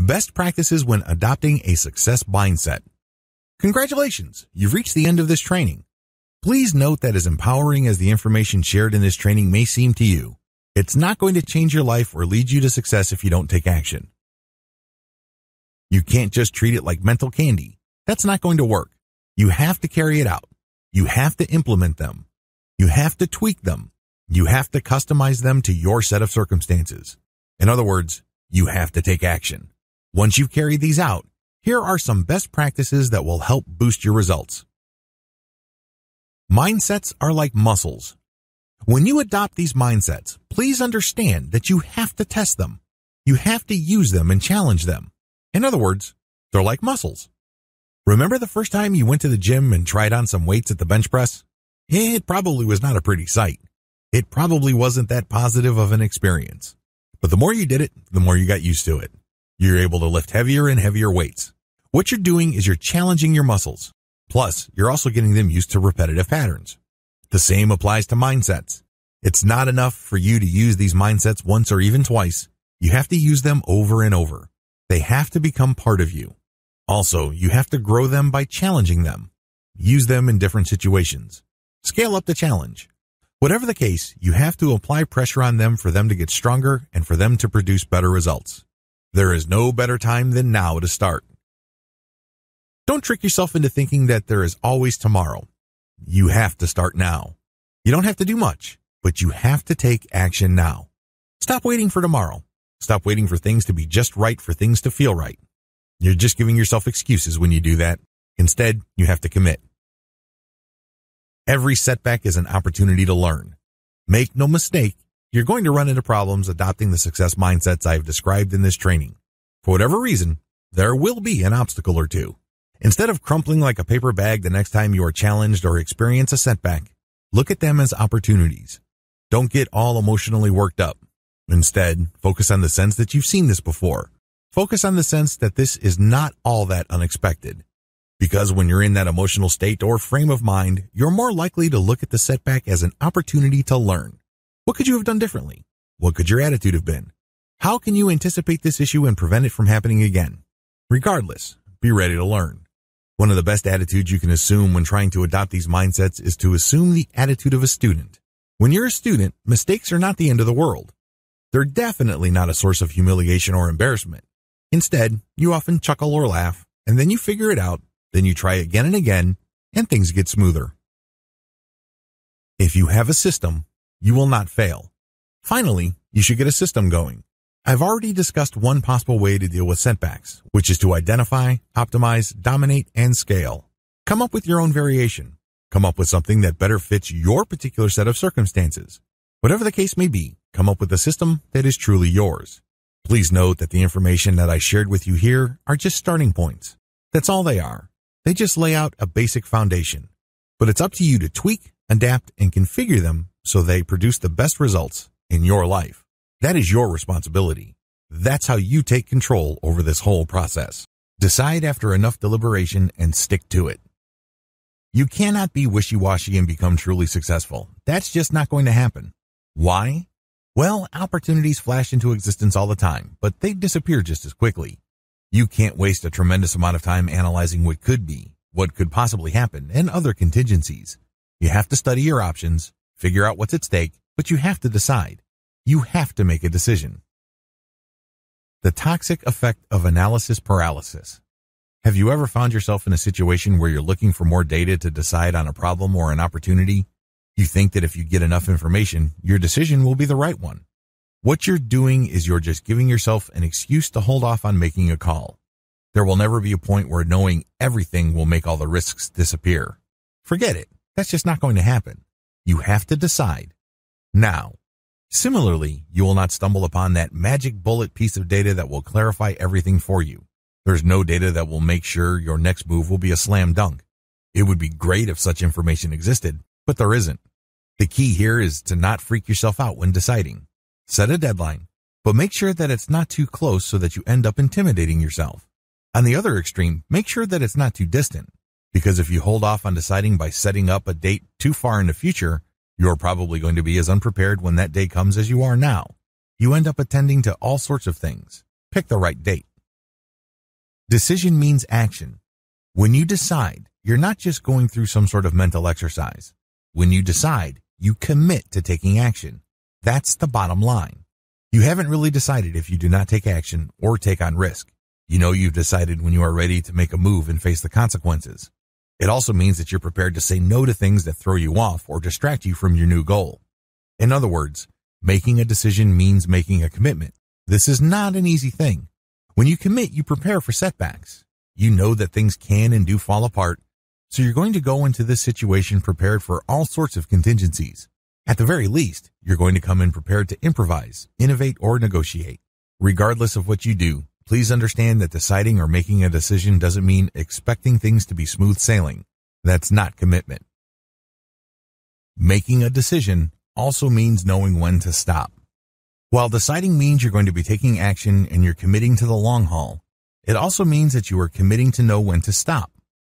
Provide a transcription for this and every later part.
Best practices when adopting a success mindset. Congratulations, you've reached the end of this training. Please note that as empowering as the information shared in this training may seem to you, it's not going to change your life or lead you to success if you don't take action. You can't just treat it like mental candy. That's not going to work. You have to carry it out. You have to implement them. You have to tweak them. You have to customize them to your set of circumstances. In other words, you have to take action. Once you've carried these out, here are some best practices that will help boost your results. Mindsets are like muscles. When you adopt these mindsets, please understand that you have to test them. You have to use them and challenge them. In other words, they're like muscles. Remember the first time you went to the gym and tried on some weights at the bench press? It probably was not a pretty sight. It probably wasn't that positive of an experience. But the more you did it, the more you got used to it. You're able to lift heavier and heavier weights. What you're doing is you're challenging your muscles. Plus, you're also getting them used to repetitive patterns. The same applies to mindsets. It's not enough for you to use these mindsets once or even twice. You have to use them over and over. They have to become part of you. Also, you have to grow them by challenging them. Use them in different situations. Scale up the challenge. Whatever the case, you have to apply pressure on them for them to get stronger and for them to produce better results. There is no better time than now to start. Don't trick yourself into thinking that there is always tomorrow. You have to start now. You don't have to do much, but you have to take action now. Stop waiting for tomorrow. Stop waiting for things to be just right for things to feel right. You're just giving yourself excuses when you do that. Instead, you have to commit. Every setback is an opportunity to learn. Make no mistake, you're going to run into problems adopting the success mindsets I have described in this training. For whatever reason, there will be an obstacle or two. Instead of crumpling like a paper bag the next time you are challenged or experience a setback, look at them as opportunities. Don't get all emotionally worked up. Instead, focus on the sense that you've seen this before. Focus on the sense that this is not all that unexpected. Because when you're in that emotional state or frame of mind, you're more likely to look at the setback as an opportunity to learn. What could you have done differently? What could your attitude have been? How can you anticipate this issue and prevent it from happening again? Regardless, be ready to learn. One of the best attitudes you can assume when trying to adopt these mindsets is to assume the attitude of a student. When you're a student, mistakes are not the end of the world. They're definitely not a source of humiliation or embarrassment. Instead, you often chuckle or laugh, and then you figure it out, then you try again and again, and things get smoother. If you have a system, you will not fail. Finally, you should get a system going. I've already discussed one possible way to deal with setbacks, which is to identify, optimize, dominate, and scale. Come up with your own variation. Come up with something that better fits your particular set of circumstances. Whatever the case may be, come up with a system that is truly yours. Please note that the information that I shared with you here are just starting points. That's all they are. They just lay out a basic foundation. But it's up to you to tweak, adapt, and configure them so they produce the best results in your life. That is your responsibility. That's how you take control over this whole process. Decide after enough deliberation and stick to it. You cannot be wishy-washy and become truly successful. That's just not going to happen. Why? Well, opportunities flash into existence all the time, but they disappear just as quickly. You can't waste a tremendous amount of time analyzing what could be, what could possibly happen, and other contingencies. You have to study your options, figure out what's at stake, but you have to decide. You have to make a decision. The toxic effect of analysis paralysis. Have you ever found yourself in a situation where you're looking for more data to decide on a problem or an opportunity? You think that if you get enough information, your decision will be the right one. What you're doing is you're just giving yourself an excuse to hold off on making a call. There will never be a point where knowing everything will make all the risks disappear. Forget it. That's just not going to happen. You have to decide now. Similarly, you will not stumble upon that magic bullet piece of data that will clarify everything for you. There's no data that will make sure your next move will be a slam dunk. It would be great if such information existed, but there isn't. The key here is to not freak yourself out when deciding. Set a deadline, but make sure that it's not too close so that you end up intimidating yourself. On the other extreme, make sure that it's not too distant, because if you hold off on deciding by setting up a date too far in the future, you're probably going to be as unprepared when that day comes as you are now. You end up attending to all sorts of things. Pick the right date. Decision means action. When you decide, you're not just going through some sort of mental exercise. When you decide, you commit to taking action. That's the bottom line. You haven't really decided if you do not take action or take on risk. You know you've decided when you are ready to make a move and face the consequences. It also means that you're prepared to say no to things that throw you off or distract you from your new goal. In other words, making a decision means making a commitment. This is not an easy thing. When you commit, you prepare for setbacks. You know that things can and do fall apart, so you're going to go into this situation prepared for all sorts of contingencies. At the very least, you're going to come in prepared to improvise, innovate, or negotiate. Regardless of what you do, please understand that deciding or making a decision doesn't mean expecting things to be smooth sailing. That's not commitment. Making a decision also means knowing when to stop. While deciding means you're going to be taking action and you're committing to the long haul, it also means that you are committing to know when to stop.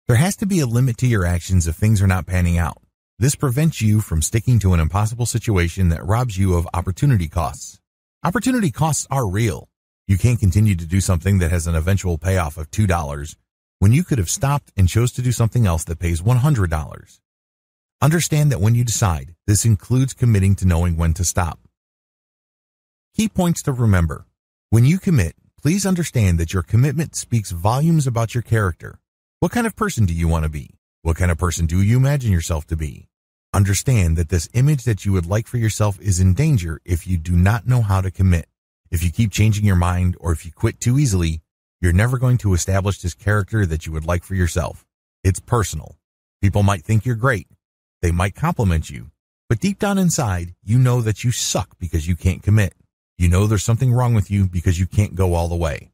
There has to be a limit to your actions if things are not panning out. This prevents you from sticking to an impossible situation that robs you of opportunity costs. Opportunity costs are real. You can't continue to do something that has an eventual payoff of $2 when you could have stopped and chose to do something else that pays $100. Understand that when you decide, this includes committing to knowing when to stop. Key points to remember. When you commit, please understand that your commitment speaks volumes about your character. What kind of person do you want to be? What kind of person do you imagine yourself to be? Understand that this image that you would like for yourself is in danger if you do not know how to commit. If you keep changing your mind or if you quit too easily, you're never going to establish this character that you would like for yourself. It's personal. People might think you're great. They might compliment you. But deep down inside, you know that you suck because you can't commit. You know there's something wrong with you because you can't go all the way.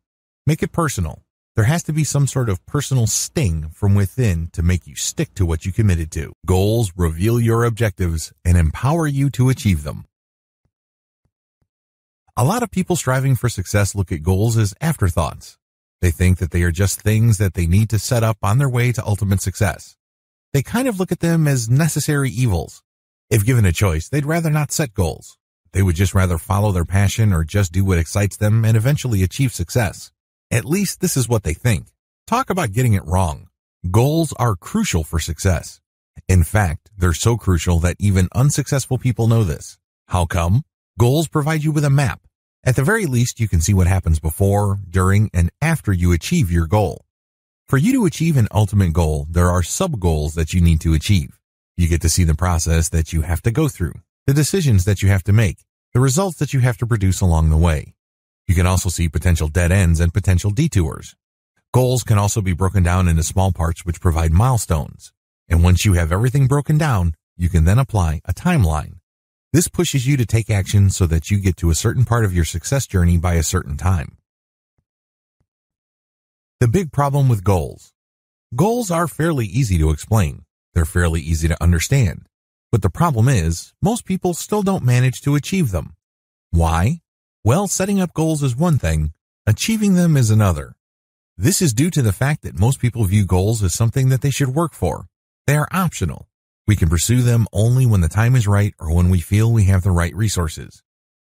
Make it personal. There has to be some sort of personal sting from within to make you stick to what you committed to. Goals reveal your objectives and empower you to achieve them. A lot of people striving for success look at goals as afterthoughts. They think that they are just things that they need to set up on their way to ultimate success. They kind of look at them as necessary evils. If given a choice, they'd rather not set goals. They would just rather follow their passion or just do what excites them and eventually achieve success. At least this is what they think. Talk about getting it wrong. Goals are crucial for success. In fact, they're so crucial that even unsuccessful people know this. How come? Goals provide you with a map. At the very least, you can see what happens before, during, and after you achieve your goal. For you to achieve an ultimate goal, there are sub-goals that you need to achieve. You get to see the process that you have to go through, the decisions that you have to make, the results that you have to produce along the way. You can also see potential dead ends and potential detours. Goals can also be broken down into small parts which provide milestones. And once you have everything broken down, you can then apply a timeline. This pushes you to take action so that you get to a certain part of your success journey by a certain time. The big problem with goals. Goals are fairly easy to explain. They're fairly easy to understand. But the problem is, most people still don't manage to achieve them. Why? Well, setting up goals is one thing, achieving them is another. This is due to the fact that most people view goals as something that they should work for. They are optional. We can pursue them only when the time is right or when we feel we have the right resources.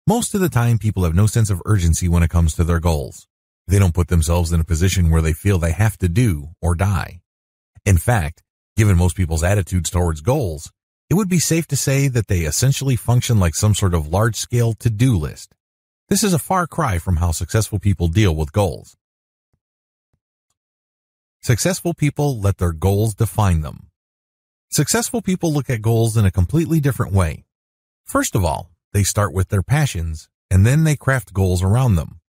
Most of the time, people have no sense of urgency when it comes to their goals. They don't put themselves in a position where they feel they have to do or die. In fact, given most people's attitudes towards goals, it would be safe to say that they essentially function like some sort of large-scale to-do list. This is a far cry from how successful people deal with goals. Successful people let their goals define them. Successful people look at goals in a completely different way. First of all, they start with their passions, and then they craft goals around them.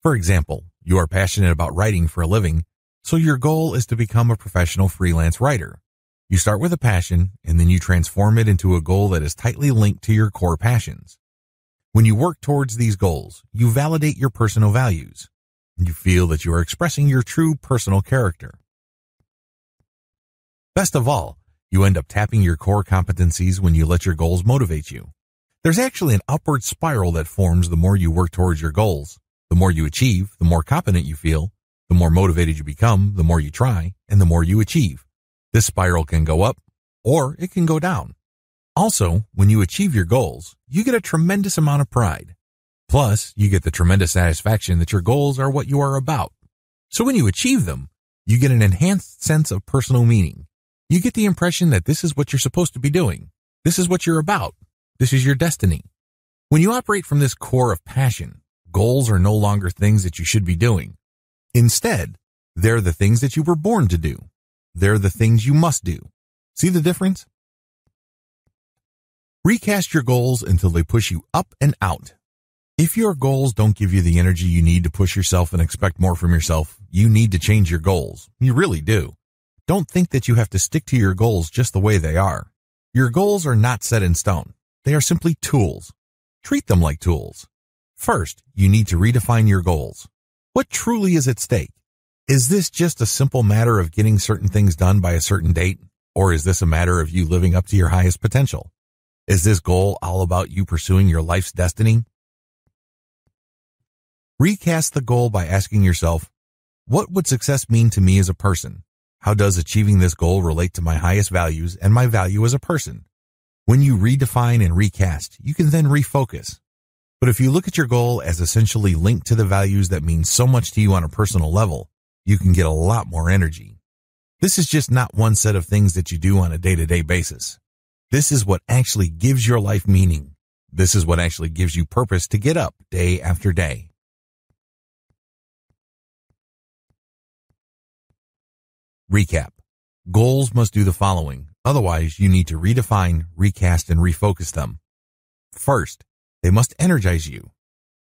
For example, you are passionate about writing for a living, so your goal is to become a professional freelance writer. You start with a passion, and then you transform it into a goal that is tightly linked to your core passions. When you work towards these goals, you validate your personal values. You feel that you are expressing your true personal character. Best of all, you end up tapping your core competencies when you let your goals motivate you. There's actually an upward spiral that forms the more you work towards your goals. The more you achieve, the more competent you feel, the more motivated you become, the more you try, and the more you achieve. This spiral can go up, or it can go down. Also, when you achieve your goals, you get a tremendous amount of pride. Plus, you get the tremendous satisfaction that your goals are what you are about. So when you achieve them, you get an enhanced sense of personal meaning. You get the impression that this is what you're supposed to be doing. This is what you're about. This is your destiny. When you operate from this core of passion, goals are no longer things that you should be doing. Instead, they're the things that you were born to do. They're the things you must do. See the difference? Recast your goals until they push you up and out. If your goals don't give you the energy you need to push yourself and expect more from yourself, you need to change your goals. You really do. Don't think that you have to stick to your goals just the way they are. Your goals are not set in stone. They are simply tools. Treat them like tools. First, you need to redefine your goals. What truly is at stake? Is this just a simple matter of getting certain things done by a certain date? Or is this a matter of you living up to your highest potential? Is this goal all about you pursuing your life's destiny? Recast the goal by asking yourself, what would success mean to me as a person? How does achieving this goal relate to my highest values and my value as a person? When you redefine and recast, you can then refocus. But if you look at your goal as essentially linked to the values that mean so much to you on a personal level, you can get a lot more energy. This is just not one set of things that you do on a day-to-day basis. This is what actually gives your life meaning. This is what actually gives you purpose to get up day after day. Recap. Goals must do the following. Otherwise, you need to redefine, recast, and refocus them. First, they must energize you.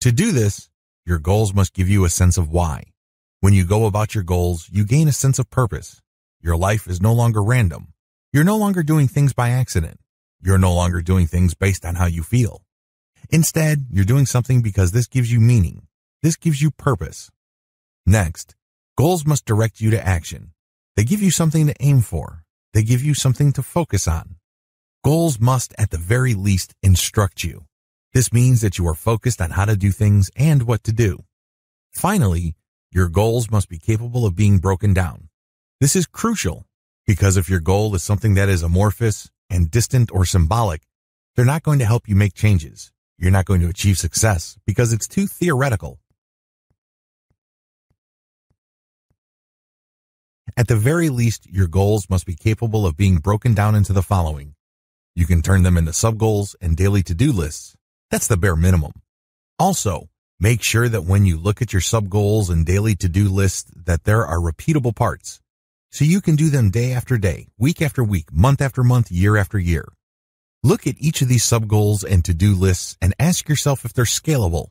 To do this, your goals must give you a sense of why. When you go about your goals, you gain a sense of purpose. Your life is no longer random. You're no longer doing things by accident. You're no longer doing things based on how you feel. Instead, you're doing something because this gives you meaning. This gives you purpose. Next, goals must direct you to action. They give you something to aim for. They give you something to focus on. Goals must, at the very least, instruct you. This means that you are focused on how to do things and what to do. Finally, your goals must be capable of being broken down. This is crucial because if your goal is something that is amorphous and distant or symbolic, they're not going to help you make changes. You're not going to achieve success because it's too theoretical. At the very least, your goals must be capable of being broken down into the following. You can turn them into sub-goals and daily to-do lists. That's the bare minimum. Also, make sure that when you look at your sub-goals and daily to-do lists that there are repeatable parts. So you can do them day after day, week after week, month after month, year after year. Look at each of these sub-goals and to-do lists and ask yourself if they're scalable.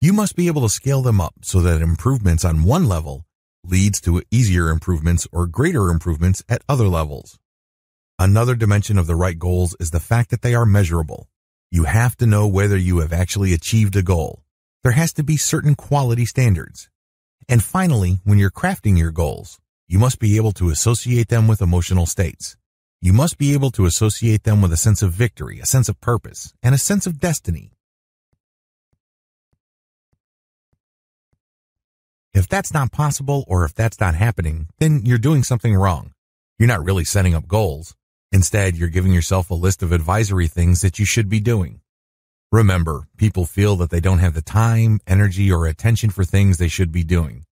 You must be able to scale them up so that improvements on one level leads to easier improvements or greater improvements at other levels. Another dimension of the right goals is the fact that they are measurable. You have to know whether you have actually achieved a goal. There has to be certain quality standards. And finally, when you're crafting your goals, you must be able to associate them with emotional states. You must be able to associate them with a sense of victory, a sense of purpose, and a sense of destiny. If that's not possible or if that's not happening, then you're doing something wrong. You're not really setting up goals. Instead, you're giving yourself a list of advisory things that you should be doing. Remember, people feel that they don't have the time, energy, or attention for things they should be doing.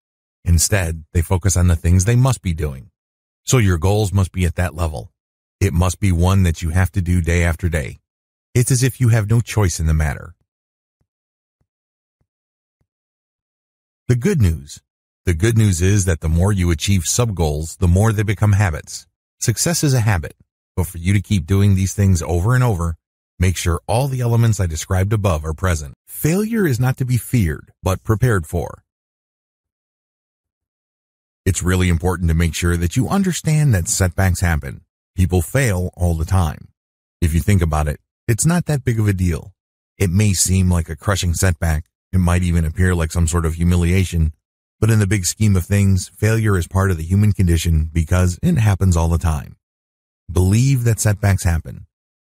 Instead, they focus on the things they must be doing. So your goals must be at that level. It must be one that you have to do day after day. It's as if you have no choice in the matter. The good news is that the more you achieve sub-goals, the more they become habits. Success is a habit, but for you to keep doing these things over and over, make sure all the elements I described above are present. Failure is not to be feared, but prepared for. It's really important to make sure that you understand that setbacks happen. People fail all the time. If you think about it, it's not that big of a deal. It may seem like a crushing setback. It might even appear like some sort of humiliation. But in the big scheme of things, failure is part of the human condition because it happens all the time. Believe that setbacks happen.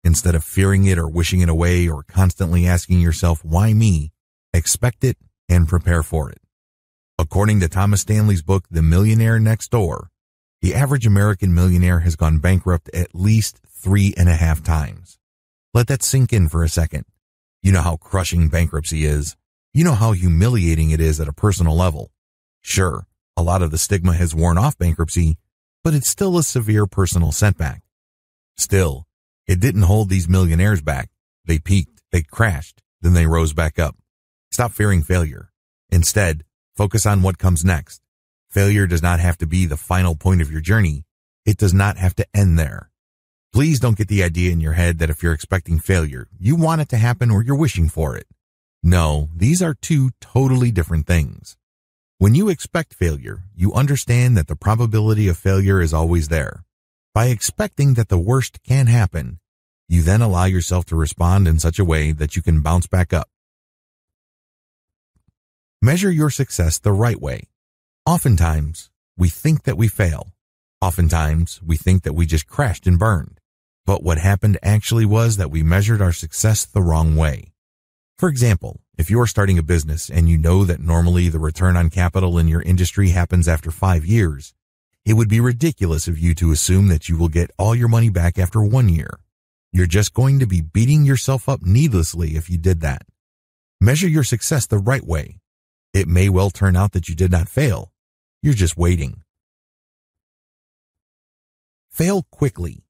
Instead of fearing it or wishing it away or constantly asking yourself, why me? Expect it and prepare for it. According to Thomas Stanley's book, The Millionaire Next Door, the average American millionaire has gone bankrupt at least 3.5 times. Let that sink in for a second. You know how crushing bankruptcy is. You know how humiliating it is at a personal level. Sure, A lot of the stigma has worn off bankruptcy, but it's still a severe personal setback. Still, it didn't hold these millionaires back. They peaked, they crashed, then they rose back up. Stop fearing failure. Instead, focus on what comes next. Failure does not have to be the final point of your journey. It does not have to end there. Please don't get the idea in your head that if you're expecting failure, you want it to happen or you're wishing for it. No, these are two totally different things. When you expect failure, you understand that the probability of failure is always there. By expecting that the worst can happen, you then allow yourself to respond in such a way that you can bounce back up. Measure your success the right way. Oftentimes, we think that we fail. Oftentimes, we think that we just crashed and burned. But what happened actually was that we measured our success the wrong way. For example, if you're starting a business and you know that normally the return on capital in your industry happens after 5 years, it would be ridiculous of you to assume that you will get all your money back after 1 year. You're just going to be beating yourself up needlessly if you did that. Measure your success the right way. It may well turn out that you did not fail. You're just waiting. Fail quickly.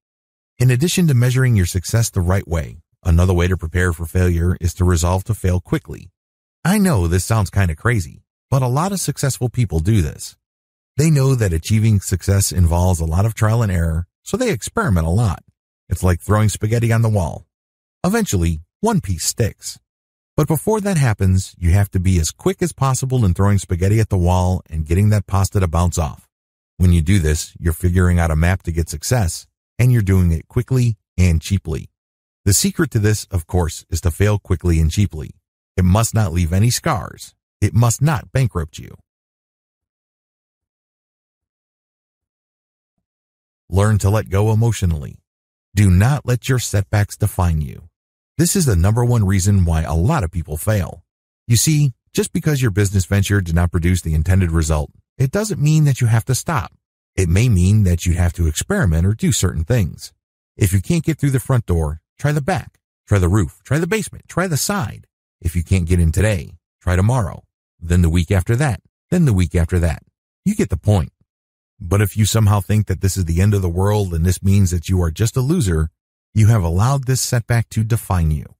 In addition to measuring your success the right way, another way to prepare for failure is to resolve to fail quickly. I know this sounds kind of crazy, but a lot of successful people do this. They know that achieving success involves a lot of trial and error, so they experiment a lot. It's like throwing spaghetti on the wall. Eventually, one piece sticks. But before that happens, you have to be as quick as possible in throwing spaghetti at the wall and getting that pasta to bounce off. When you do this, you're figuring out a map to get success, and you're doing it quickly and cheaply. The secret to this, of course, is to fail quickly and cheaply. It must not leave any scars. It must not bankrupt you. Learn to let go emotionally. Do not let your setbacks define you. This is the number one reason why a lot of people fail. You see, just because your business venture did not produce the intended result, it doesn't mean that you have to stop. It may mean that you have to experiment or do certain things. If you can't get through the front door, try the back, try the roof, try the basement, try the side. If you can't get in today, try tomorrow, then the week after that, then the week after that. You get the point. But if you somehow think that this is the end of the world and this means that you are just a loser, you have allowed this setback to define you.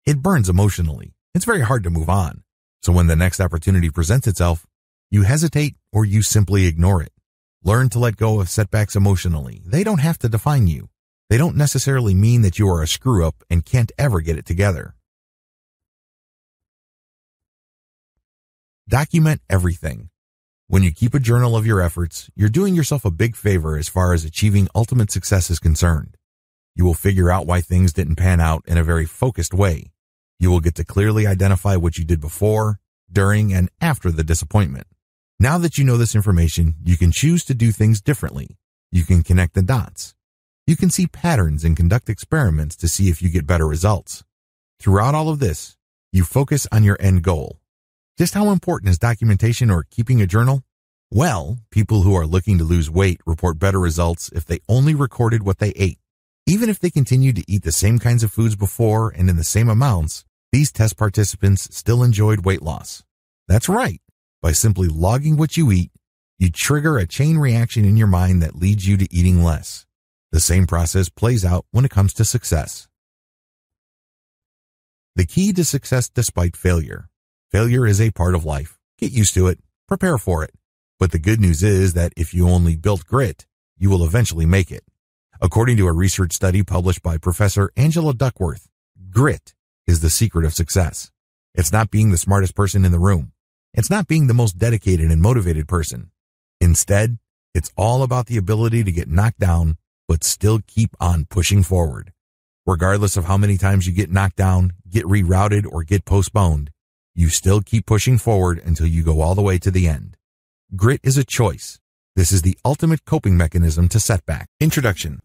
It burns emotionally. It's very hard to move on. So when the next opportunity presents itself, you hesitate or you simply ignore it. Learn to let go of setbacks emotionally. They don't have to define you. They don't necessarily mean that you are a screw-up and can't ever get it together. Document everything. When you keep a journal of your efforts, you're doing yourself a big favor as far as achieving ultimate success is concerned. You will figure out why things didn't pan out in a very focused way. You will get to clearly identify what you did before, during, and after the disappointment. Now that you know this information, you can choose to do things differently. You can connect the dots. You can see patterns and conduct experiments to see if you get better results. Throughout all of this, you focus on your end goal. Just how important is documentation or keeping a journal? Well, people who are looking to lose weight report better results if they only recorded what they ate. Even if they continued to eat the same kinds of foods before and in the same amounts, these test participants still enjoyed weight loss. That's right. By simply logging what you eat, you trigger a chain reaction in your mind that leads you to eating less. The same process plays out when it comes to success. The key to success despite failure. Failure is a part of life. Get used to it. Prepare for it. But the good news is that if you only built grit, you will eventually make it. According to a research study published by Professor Angela Duckworth, grit is the secret of success. It's not being the smartest person in the room. It's not being the most dedicated and motivated person. Instead, it's all about the ability to get knocked down, but still keep on pushing forward. Regardless of how many times you get knocked down, get rerouted, or get postponed, you still keep pushing forward until you go all the way to the end. Grit is a choice. This is the ultimate coping mechanism to setback. Introduction.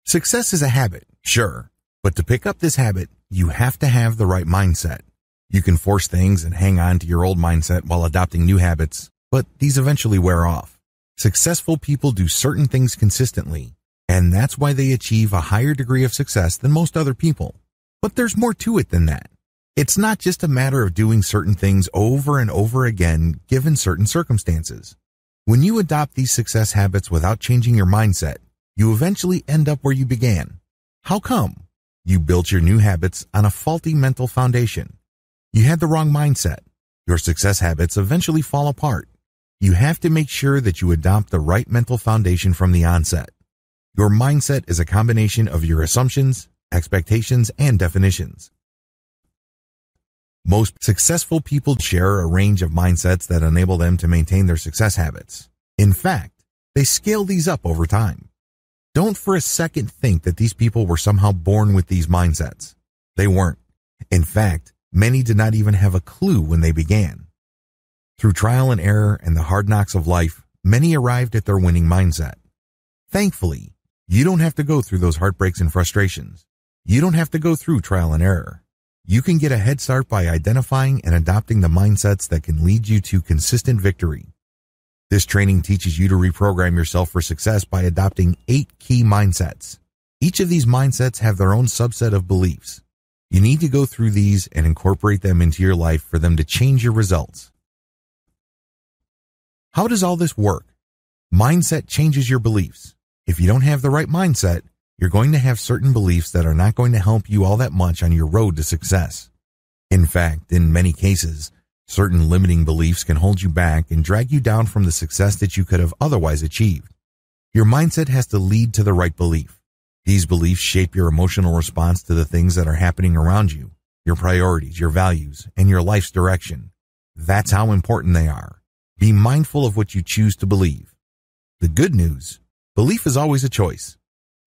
Success is a habit, sure, but to pick up this habit, you have to have the right mindset. You can force things and hang on to your old mindset while adopting new habits, but these eventually wear off. Successful people do certain things consistently, and that's why they achieve a higher degree of success than most other people. But there's more to it than that. It's not just a matter of doing certain things over and over again given certain circumstances. When you adopt these success habits without changing your mindset, you eventually end up where you began. How come? You built your new habits on a faulty mental foundation. You had the wrong mindset. Your success habits eventually fall apart. You have to make sure that you adopt the right mental foundation from the onset. Your mindset is a combination of your assumptions, expectations, and definitions. Most successful people share a range of mindsets that enable them to maintain their success habits. In fact, they scale these up over time. Don't for a second think that these people were somehow born with these mindsets. They weren't. In fact, many did not even have a clue when they began. Through trial and error and the hard knocks of life, many arrived at their winning mindset. Thankfully, you don't have to go through those heartbreaks and frustrations. You don't have to go through trial and error. You can get a head start by identifying and adopting the mindsets that can lead you to consistent victory. This training teaches you to reprogram yourself for success by adopting 8 key mindsets. Each of these mindsets have their own subset of beliefs. You need to go through these and incorporate them into your life for them to change your results. How does all this work? Mindset changes your beliefs. If you don't have the right mindset, you're going to have certain beliefs that are not going to help you all that much on your road to success. In fact, in many cases, certain limiting beliefs can hold you back and drag you down from the success that you could have otherwise achieved. Your mindset has to lead to the right belief. These beliefs shape your emotional response to the things that are happening around you, your priorities, your values, and your life's direction. That's how important they are. Be mindful of what you choose to believe. The good news, belief is always a choice.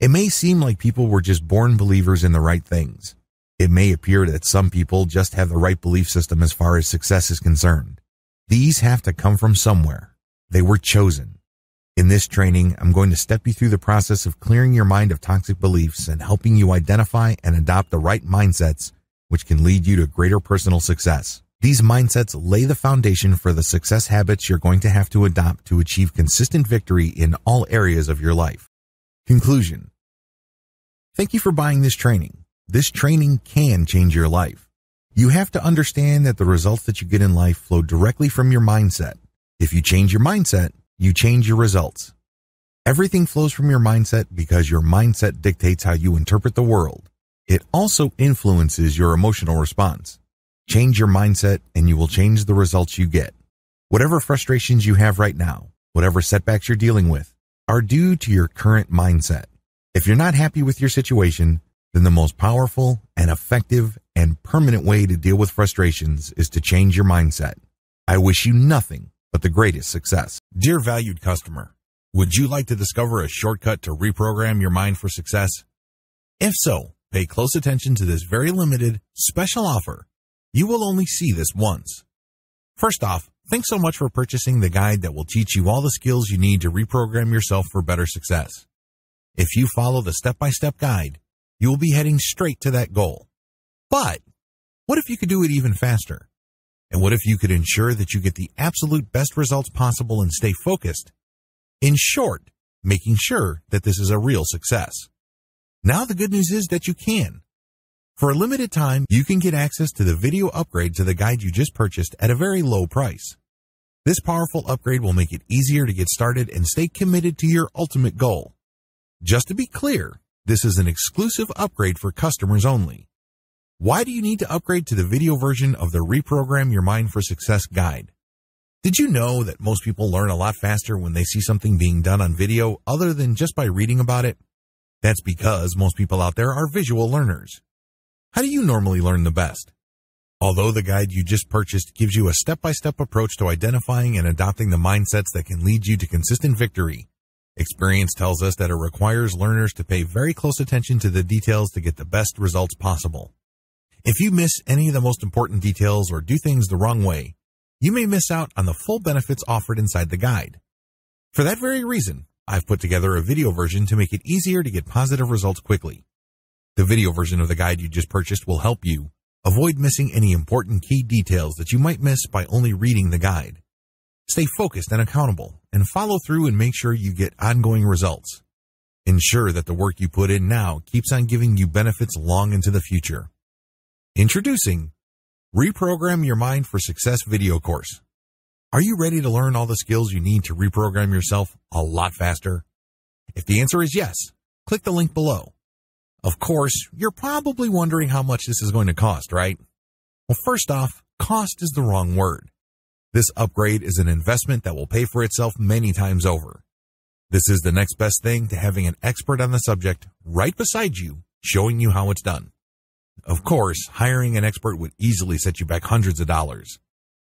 It may seem like people were just born believers in the right things. It may appear that some people just have the right belief system as far as success is concerned. These have to come from somewhere. They were chosen. In this training, I'm going to step you through the process of clearing your mind of toxic beliefs and helping you identify and adopt the right mindsets, which can lead you to greater personal success. These mindsets lay the foundation for the success habits you're going to have to adopt to achieve consistent victory in all areas of your life. Conclusion. Thank you for buying this training. This training can change your life. You have to understand that the results that you get in life flow directly from your mindset. If you change your mindset, you change your results. Everything flows from your mindset because your mindset dictates how you interpret the world. It also influences your emotional response. Change your mindset and you will change the results you get. Whatever frustrations you have right now, whatever setbacks you're dealing with, are due to your current mindset. If you're not happy with your situation, then the most powerful and effective and permanent way to deal with frustrations is to change your mindset. I wish you nothing but the greatest success. Dear valued customer, would you like to discover a shortcut to reprogram your mind for success? If so, pay close attention to this very limited, special offer. You will only see this once. First off, thanks so much for purchasing the guide that will teach you all the skills you need to reprogram yourself for better success. If you follow the step-by-step guide, you will be heading straight to that goal. But what if you could do it even faster? And what if you could ensure that you get the absolute best results possible and stay focused? In short, making sure that this is a real success. Now the good news is that you can. For a limited time, you can get access to the video upgrade to the guide you just purchased at a very low price. This powerful upgrade will make it easier to get started and stay committed to your ultimate goal. Just to be clear, this is an exclusive upgrade for customers only. Why do you need to upgrade to the video version of the Reprogram Your Mind for Success guide? Did you know that most people learn a lot faster when they see something being done on video other than just by reading about it? That's because most people out there are visual learners. How do you normally learn the best? Although the guide you just purchased gives you a step-by-step approach to identifying and adopting the mindsets that can lead you to consistent victory, experience tells us that it requires learners to pay very close attention to the details to get the best results possible. If you miss any of the most important details or do things the wrong way, you may miss out on the full benefits offered inside the guide. For that very reason, I've put together a video version to make it easier to get positive results quickly. The video version of the guide you just purchased will help you avoid missing any important key details that you might miss by only reading the guide. Stay focused and accountable, and follow through and make sure you get ongoing results. Ensure that the work you put in now keeps on giving you benefits long into the future. Introducing Reprogram Your Mind for Success video course. Are you ready to learn all the skills you need to reprogram yourself a lot faster? If the answer is yes, click the link below. Of course, you're probably wondering how much this is going to cost, right? Well, first off, cost is the wrong word. This upgrade is an investment that will pay for itself many times over. This is the next best thing to having an expert on the subject right beside you, showing you how it's done. Of course, hiring an expert would easily set you back hundreds of dollars.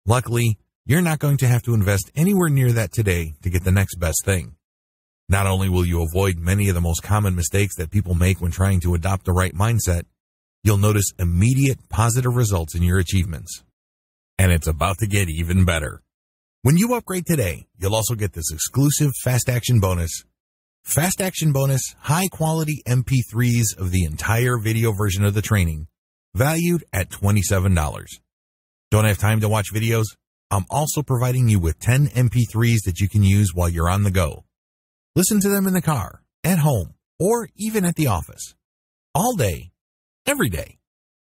Luckily, you're not going to have to invest anywhere near that today to get the next best thing. Not only will you avoid many of the most common mistakes that people make when trying to adopt the right mindset, you'll notice immediate positive results in your achievements. And it's about to get even better. When you upgrade today, you'll also get this exclusive Fast Action bonus. Fast Action bonus, high-quality MP3s of the entire video version of the training, valued at $27. Don't have time to watch videos? I'm also providing you with 10 MP3s that you can use while you're on the go. Listen to them in the car, at home, or even at the office. All day, every day.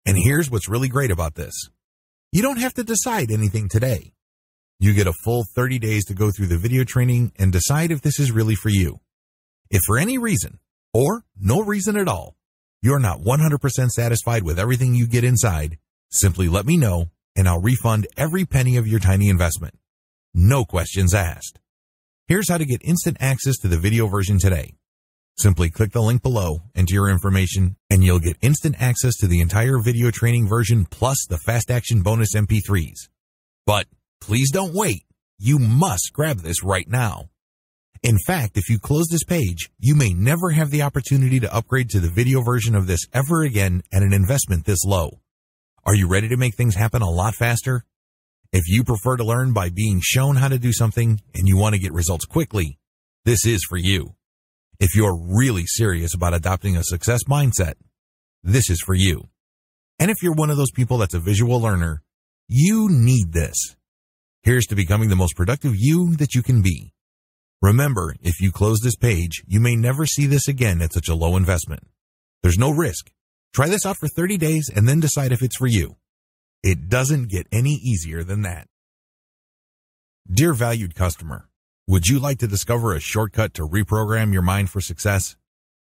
And here's what's really great about this. You don't have to decide anything today. You get a full 30 days to go through the video training and decide if this is really for you. If for any reason, or no reason at all, you're not 100% satisfied with everything you get inside, simply let me know and I'll refund every penny of your tiny investment. No questions asked. Here's how to get instant access to the video version today. Simply click the link below, enter your information, and you'll get instant access to the entire video training version plus the Fast Action bonus MP3s. But please don't wait. You must grab this right now. In fact, if you close this page, you may never have the opportunity to upgrade to the video version of this ever again at an investment this low. Are you ready to make things happen a lot faster? If you prefer to learn by being shown how to do something and you want to get results quickly, this is for you. If you're really serious about adopting a success mindset, this is for you. And if you're one of those people that's a visual learner, you need this. Here's to becoming the most productive you that you can be. Remember, if you close this page, you may never see this again at such a low investment. There's no risk. Try this out for 30 days and then decide if it's for you. It doesn't get any easier than that. Dear valued customer, would you like to discover a shortcut to reprogram your mind for success?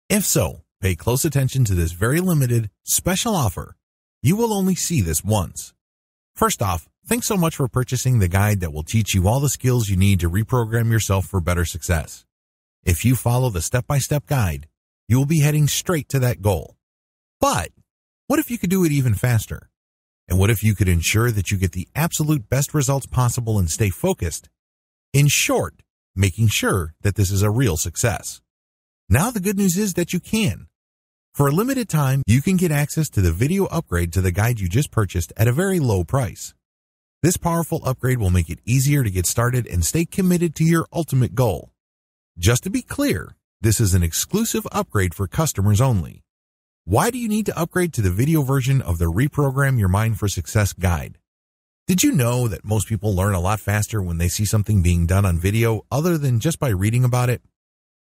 If so, pay close attention to this very limited, special offer. You will only see this once. First off, thanks so much for purchasing the guide that will teach you all the skills you need to reprogram yourself for better success. If you follow the step-by-step guide, you will be heading straight to that goal. But what if you could do it even faster? And what if you could ensure that you get the absolute best results possible and stay focused? In short, making sure that this is a real success. Now the good news is that you can. For a limited time, you can get access to the video upgrade to the guide you just purchased at a very low price. This powerful upgrade will make it easier to get started and stay committed to your ultimate goal. Just to be clear, this is an exclusive upgrade for customers only. Why do you need to upgrade to the video version of the Reprogram Your Mind for Success guide? Did you know that most people learn a lot faster when they see something being done on video other than just by reading about it?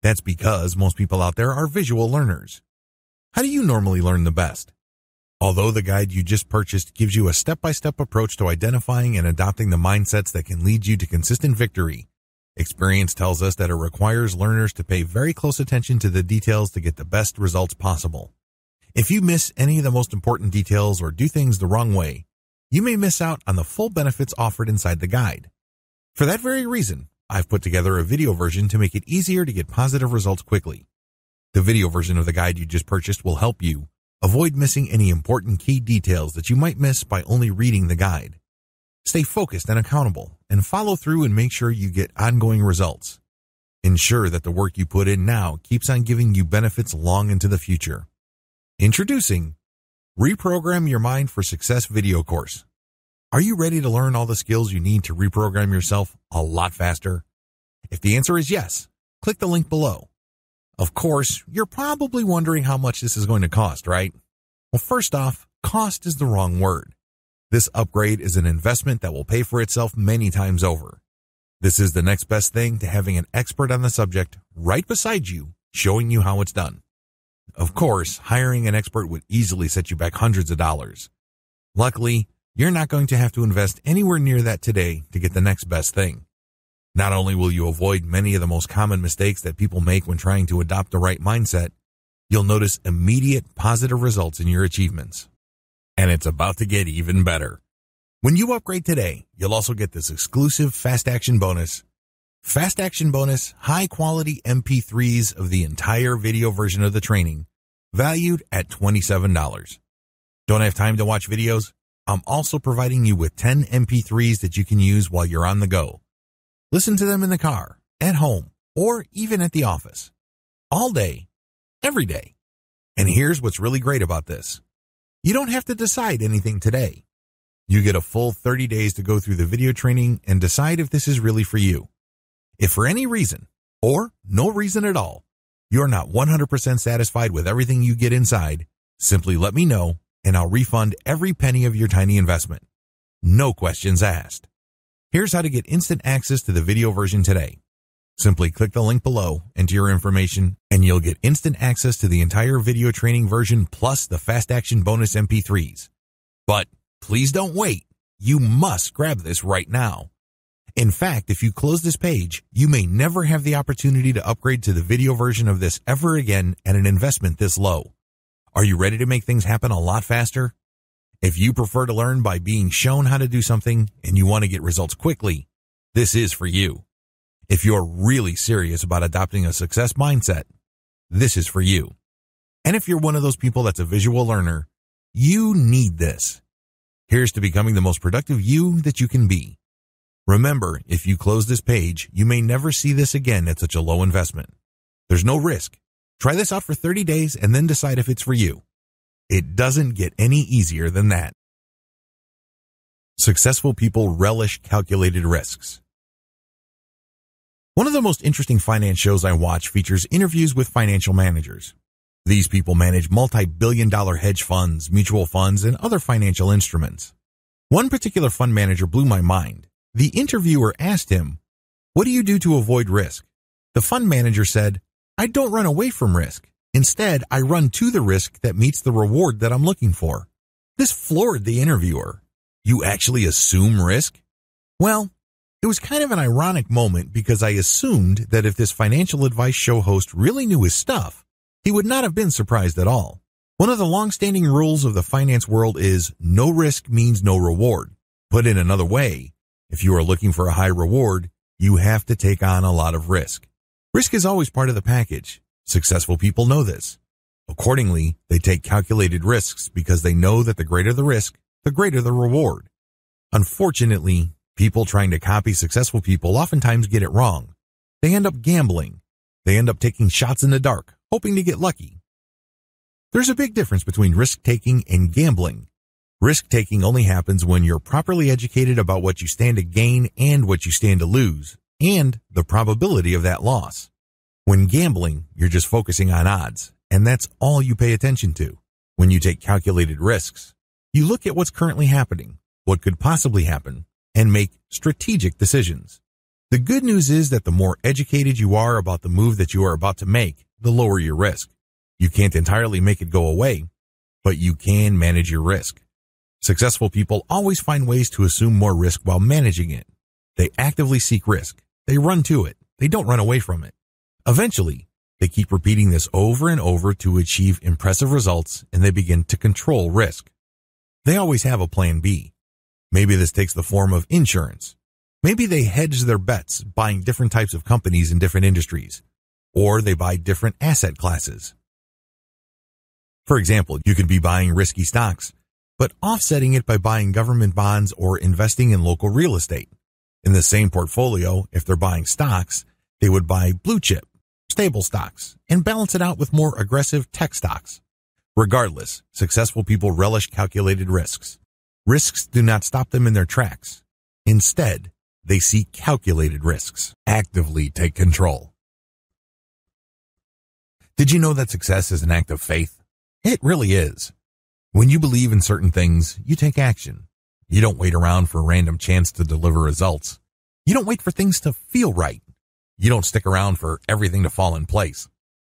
That's because most people out there are visual learners. How do you normally learn the best? Although the guide you just purchased gives you a step-by-step approach to identifying and adopting the mindsets that can lead you to consistent victory, experience tells us that it requires learners to pay very close attention to the details to get the best results possible. If you miss any of the most important details or do things the wrong way, you may miss out on the full benefits offered inside the guide. For that very reason, I've put together a video version to make it easier to get positive results quickly. The video version of the guide you just purchased will help you avoid missing any important key details that you might miss by only reading the guide. Stay focused and accountable, and follow through and make sure you get ongoing results. Ensure that the work you put in now keeps on giving you benefits long into the future. Introducing Reprogram Your Mind for Success video course. Are you ready to learn all the skills you need to reprogram yourself a lot faster? If the answer is yes, click the link below. Of course, you're probably wondering how much this is going to cost, right? Well, first off, cost is the wrong word. This upgrade is an investment that will pay for itself many times over. This is the next best thing to having an expert on the subject right beside you, showing you how it's done. Of course, hiring an expert would easily set you back hundreds of dollars. Luckily, you're not going to have to invest anywhere near that today to get the next best thing. Not only will you avoid many of the most common mistakes that people make when trying to adopt the right mindset, you'll notice immediate positive results in your achievements. And it's about to get even better. When you upgrade today, you'll also get this exclusive Fast Action Bonus. Fast Action Bonus, high-quality MP3s of the entire video version of the training, valued at $27. Don't have time to watch videos? I'm also providing you with 10 MP3s that you can use while you're on the go. Listen to them in the car, at home, or even at the office. All day, every day. And here's what's really great about this. You don't have to decide anything today. You get a full 30 days to go through the video training and decide if this is really for you. If for any reason, or no reason at all, you're not 100% satisfied with everything you get inside, simply let me know and I'll refund every penny of your tiny investment. No questions asked. Here's how to get instant access to the video version today. Simply click the link below, enter your information, and you'll get instant access to the entire video training version plus the Fast Action Bonus MP3s. But please don't wait. You must grab this right now. In fact, if you close this page, you may never have the opportunity to upgrade to the video version of this ever again at an investment this low. Are you ready to make things happen a lot faster? If you prefer to learn by being shown how to do something and you want to get results quickly, this is for you. If you're really serious about adopting a success mindset, this is for you. And if you're one of those people that's a visual learner, you need this. Here's to becoming the most productive you that you can be. Remember, if you close this page, you may never see this again at such a low investment. There's no risk. Try this out for 30 days and then decide if it's for you. It doesn't get any easier than that. Successful people relish calculated risks. One of the most interesting finance shows I watch features interviews with financial managers. These people manage multi-billion-dollar hedge funds, mutual funds, and other financial instruments. One particular fund manager blew my mind. The interviewer asked him, "What do you do to avoid risk?" The fund manager said, "I don't run away from risk. Instead, I run to the risk that meets the reward that I'm looking for." This floored the interviewer. You actually assume risk? Well, it was kind of an ironic moment because I assumed that if this financial advice show host really knew his stuff, he would not have been surprised at all. One of the long-standing rules of the finance world is no risk means no reward. Put in another way, if you are looking for a high reward, you have to take on a lot of risk. Risk is always part of the package. Successful people know this. Accordingly, they take calculated risks because they know that the greater the risk, the greater the reward. Unfortunately, people trying to copy successful people oftentimes get it wrong. They end up gambling. They end up taking shots in the dark, hoping to get lucky. There's a big difference between risk-taking and gambling. Risk-taking only happens when you're properly educated about what you stand to gain and what you stand to lose, and the probability of that loss. When gambling, you're just focusing on odds, and that's all you pay attention to. When you take calculated risks, you look at what's currently happening, what could possibly happen, and make strategic decisions. The good news is that the more educated you are about the move that you are about to make, the lower your risk. You can't entirely make it go away, but you can manage your risk. Successful people always find ways to assume more risk while managing it. They actively seek risk. They run to it. They don't run away from it. Eventually, they keep repeating this over and over to achieve impressive results, and they begin to control risk. They always have a plan B. Maybe this takes the form of insurance. Maybe they hedge their bets, buying different types of companies in different industries, or they buy different asset classes. For example, you could be buying risky stocks, but offsetting it by buying government bonds or investing in local real estate. In the same portfolio, if they're buying stocks, they would buy blue chip, stable stocks, and balance it out with more aggressive tech stocks. Regardless, successful people relish calculated risks. Risks do not stop them in their tracks. Instead, they seek calculated risks. Actively take control. Did you know that success is an act of faith? It really is. When you believe in certain things, you take action. You don't wait around for a random chance to deliver results. You don't wait for things to feel right. You don't stick around for everything to fall in place.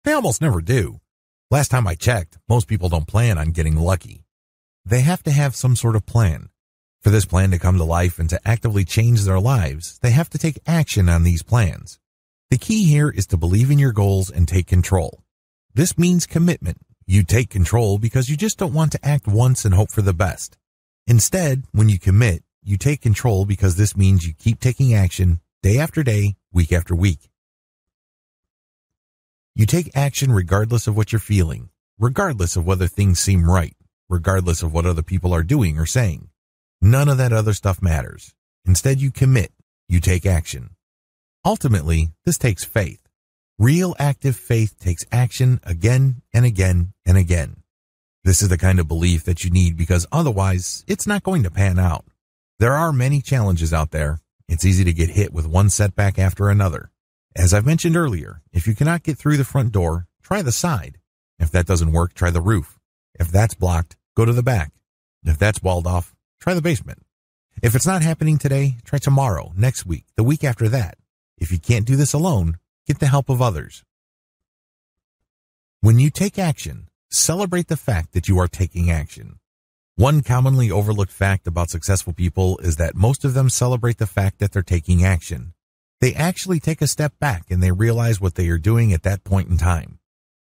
They almost never do. Last time I checked, most people don't plan on getting lucky. They have to have some sort of plan. For this plan to come to life and to actively change their lives, they have to take action on these plans. The key here is to believe in your goals and take control. This means commitment. You take control because you just don't want to act once and hope for the best. Instead, when you commit, you take control because this means you keep taking action day after day, week after week. You take action regardless of what you're feeling, regardless of whether things seem right, regardless of what other people are doing or saying. None of that other stuff matters. Instead, you commit. You take action. Ultimately, this takes faith. Real active faith takes action again and again and again. This is the kind of belief that you need because otherwise, it's not going to pan out. There are many challenges out there. It's easy to get hit with one setback after another. As I've mentioned earlier, if you cannot get through the front door, try the side. If that doesn't work, try the roof. If that's blocked, go to the back. If that's walled off, try the basement. If it's not happening today, try tomorrow, next week, the week after that. If you can't do this alone, get the help of others. When you take action, celebrate the fact that you are taking action. One commonly overlooked fact about successful people is that most of them celebrate the fact that they're taking action. They actually take a step back and they realize what they are doing at that point in time.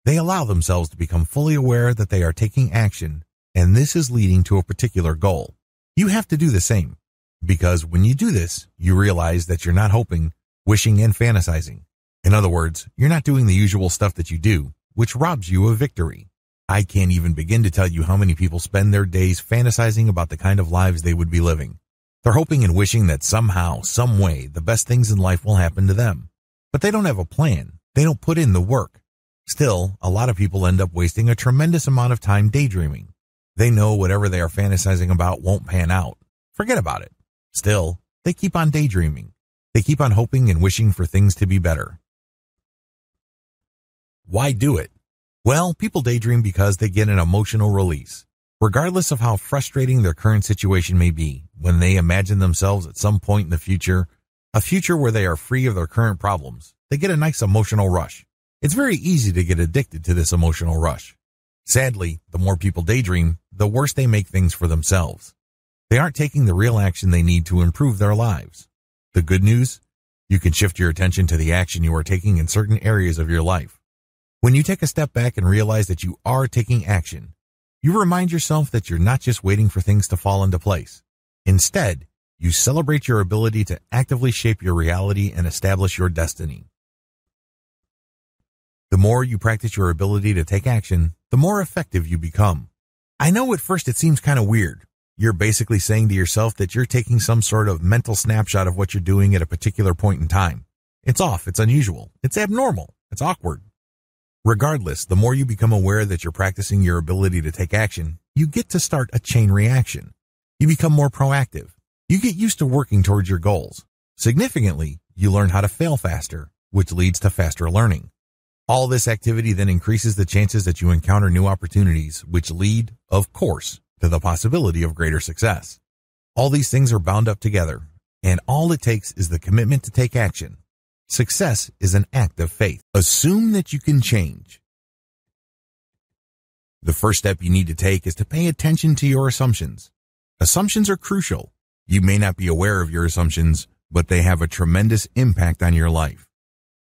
They allow themselves to become fully aware that they are taking action, and this is leading to a particular goal. You have to do the same, because when you do this, you realize that you're not hoping, wishing, and fantasizing. In other words, you're not doing the usual stuff that you do, which robs you of victory. I can't even begin to tell you how many people spend their days fantasizing about the kind of lives they would be living. They're hoping and wishing that somehow, some way, the best things in life will happen to them. But they don't have a plan. They don't put in the work. Still, a lot of people end up wasting a tremendous amount of time daydreaming. They know whatever they are fantasizing about won't pan out. Forget about it. Still, they keep on daydreaming. They keep on hoping and wishing for things to be better. Why do it? Well, people daydream because they get an emotional release. Regardless of how frustrating their current situation may be, when they imagine themselves at some point in the future, a future where they are free of their current problems, they get a nice emotional rush. It's very easy to get addicted to this emotional rush. Sadly, the more people daydream, the worse they make things for themselves. They aren't taking the real action they need to improve their lives. The good news? You can shift your attention to the action you are taking in certain areas of your life. When you take a step back and realize that you are taking action, you remind yourself that you're not just waiting for things to fall into place. Instead, you celebrate your ability to actively shape your reality and establish your destiny. The more you practice your ability to take action, the more effective you become. I know at first it seems kind of weird. You're basically saying to yourself that you're taking some sort of mental snapshot of what you're doing at a particular point in time. It's off, it's unusual, it's abnormal, it's awkward. Regardless, the more you become aware that you're practicing your ability to take action, you get to start a chain reaction. You become more proactive. You get used to working towards your goals. Significantly, you learn how to fail faster, which leads to faster learning. All this activity then increases the chances that you encounter new opportunities, which lead, of course, to the possibility of greater success. All these things are bound up together, and all it takes is the commitment to take action. Success is an act of faith. Assume that you can change. The first step you need to take is to pay attention to your assumptions. Assumptions are crucial. You may not be aware of your assumptions, but they have a tremendous impact on your life.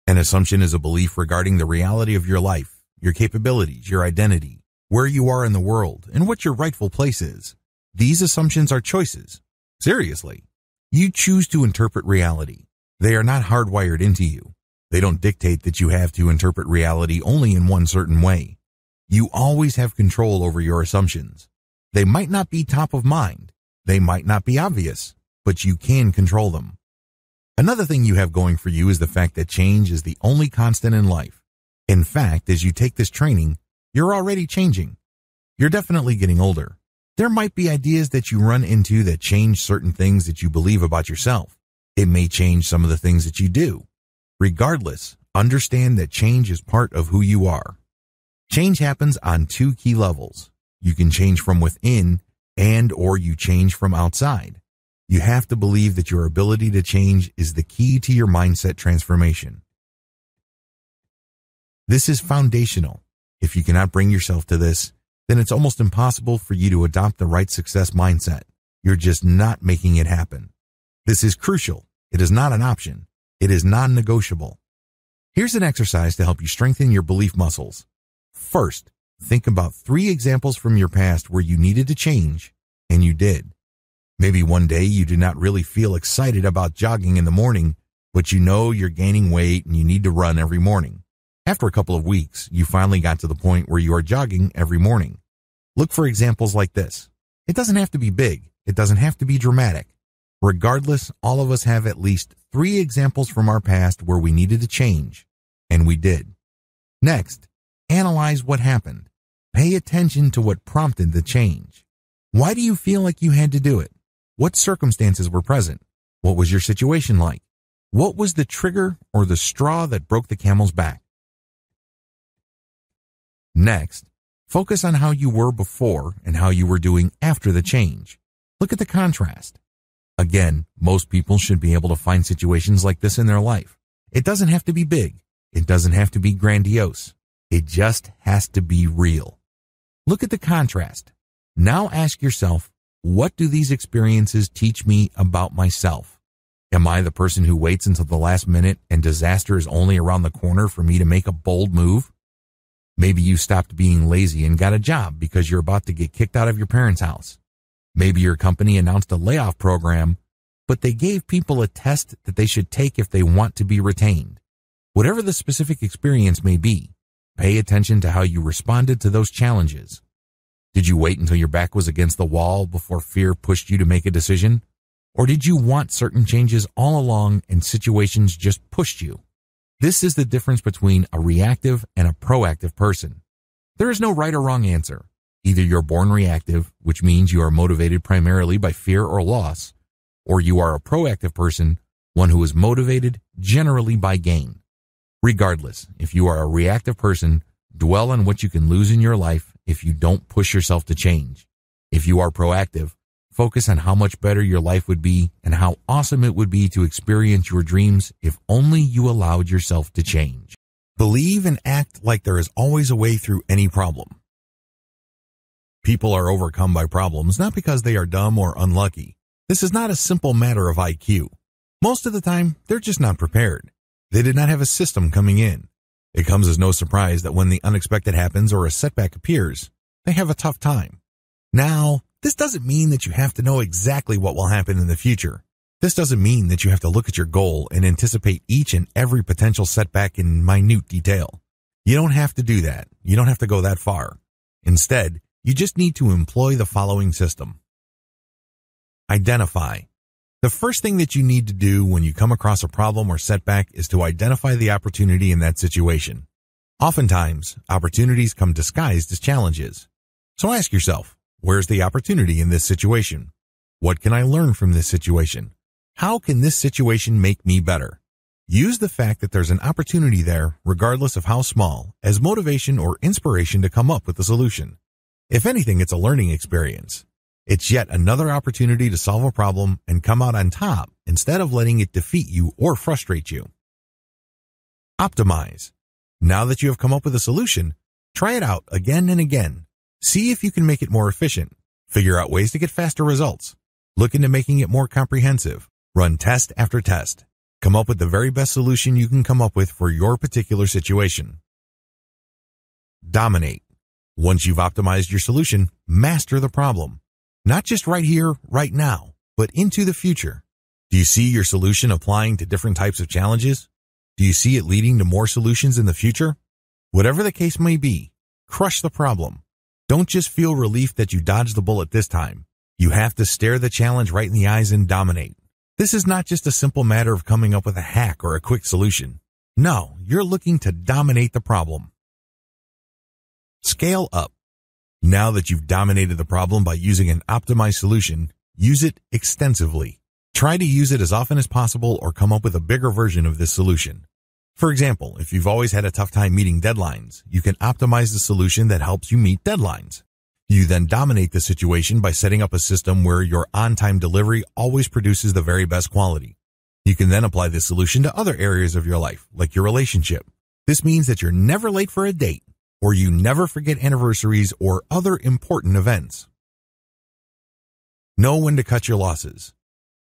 An assumption is a belief regarding the reality of your life, your capabilities, your identity, where you are in the world, and what your rightful place is. These assumptions are choices. Seriously. You choose to interpret reality. They are not hardwired into you. They don't dictate that you have to interpret reality only in one certain way. You always have control over your assumptions. They might not be top of mind. They might not be obvious, but you can control them. Another thing you have going for you is the fact that change is the only constant in life. In fact, as you take this training, you're already changing. You're definitely getting older. There might be ideas that you run into that change certain things that you believe about yourself. It may change some of the things that you do. Regardless, understand that change is part of who you are. Change happens on two key levels. You can change from within or you change from outside. You have to believe that your ability to change is the key to your mindset transformation. This is foundational. If you cannot bring yourself to this, then it's almost impossible for you to adopt the right success mindset. You're just not making it happen. This is crucial. It is not an option. It is non-negotiable. Here's an exercise to help you strengthen your belief muscles. First, think about 3 examples from your past where you needed to change, and you did. Maybe one day you do not really feel excited about jogging in the morning, but you know you're gaining weight and you need to run every morning. After a couple of weeks, you finally got to the point where you are jogging every morning. Look for examples like this. It doesn't have to be big. It doesn't have to be dramatic. Regardless, all of us have at least 3 examples from our past where we needed to change, and we did. Next, analyze what happened. Pay attention to what prompted the change. Why do you feel like you had to do it? What circumstances were present? What was your situation like? What was the trigger or the straw that broke the camel's back? Next, focus on how you were before and how you were doing after the change. Look at the contrast. Again, most people should be able to find situations like this in their life. It doesn't have to be big. It doesn't have to be grandiose. It just has to be real. Look at the contrast. Now ask yourself, what do these experiences teach me about myself? Am I the person who waits until the last minute and disaster is only around the corner for me to make a bold move? Maybe you stopped being lazy and got a job because you're about to get kicked out of your parents' house. Maybe your company announced a layoff program, but they gave people a test that they should take if they want to be retained. Whatever the specific experience may be, pay attention to how you responded to those challenges. Did you wait until your back was against the wall before fear pushed you to make a decision? Or did you want certain changes all along and situations just pushed you? This is the difference between a reactive and a proactive person. There is no right or wrong answer. Either you're born reactive, which means you are motivated primarily by fear or loss, or you are a proactive person, one who is motivated generally by gain. Regardless, if you are a reactive person, dwell on what you can lose in your life if you don't push yourself to change. If you are proactive, focus on how much better your life would be and how awesome it would be to experience your dreams if only you allowed yourself to change. Believe and act like there is always a way through any problem. People are overcome by problems not because they are dumb or unlucky. This is not a simple matter of IQ. Most of the time, they're just not prepared. They did not have a system coming in. It comes as no surprise that when the unexpected happens or a setback appears, they have a tough time. Now, this doesn't mean that you have to know exactly what will happen in the future. This doesn't mean that you have to look at your goal and anticipate each and every potential setback in minute detail. You don't have to do that. You don't have to go that far. Instead, you just need to employ the following system. Identify. The first thing that you need to do when you come across a problem or setback is to identify the opportunity in that situation. Oftentimes, opportunities come disguised as challenges. So ask yourself, where's the opportunity in this situation? What can I learn from this situation? How can this situation make me better? Use the fact that there's an opportunity there, regardless of how small, as motivation or inspiration to come up with a solution. If anything, it's a learning experience. It's yet another opportunity to solve a problem and come out on top instead of letting it defeat you or frustrate you. Optimize. Now that you have come up with a solution, try it out again and again. See if you can make it more efficient. Figure out ways to get faster results. Look into making it more comprehensive. Run test after test. Come up with the very best solution you can come up with for your particular situation. Dominate. Once you've optimized your solution, master the problem. Not just right here, right now, but into the future. Do you see your solution applying to different types of challenges? Do you see it leading to more solutions in the future? Whatever the case may be, crush the problem. Don't just feel relief that you dodged the bullet this time. You have to stare the challenge right in the eyes and dominate. This is not just a simple matter of coming up with a hack or a quick solution. No, you're looking to dominate the problem. Scale up. Now that you've dominated the problem by using an optimized solution, use it extensively. Try to use it as often as possible or come up with a bigger version of this solution. For example, if you've always had a tough time meeting deadlines, you can optimize the solution that helps you meet deadlines. You then dominate the situation by setting up a system where your on-time delivery always produces the very best quality. You can then apply this solution to other areas of your life, like your relationship. This means that you're never late for a date, or you never forget anniversaries or other important events. Know when to cut your losses.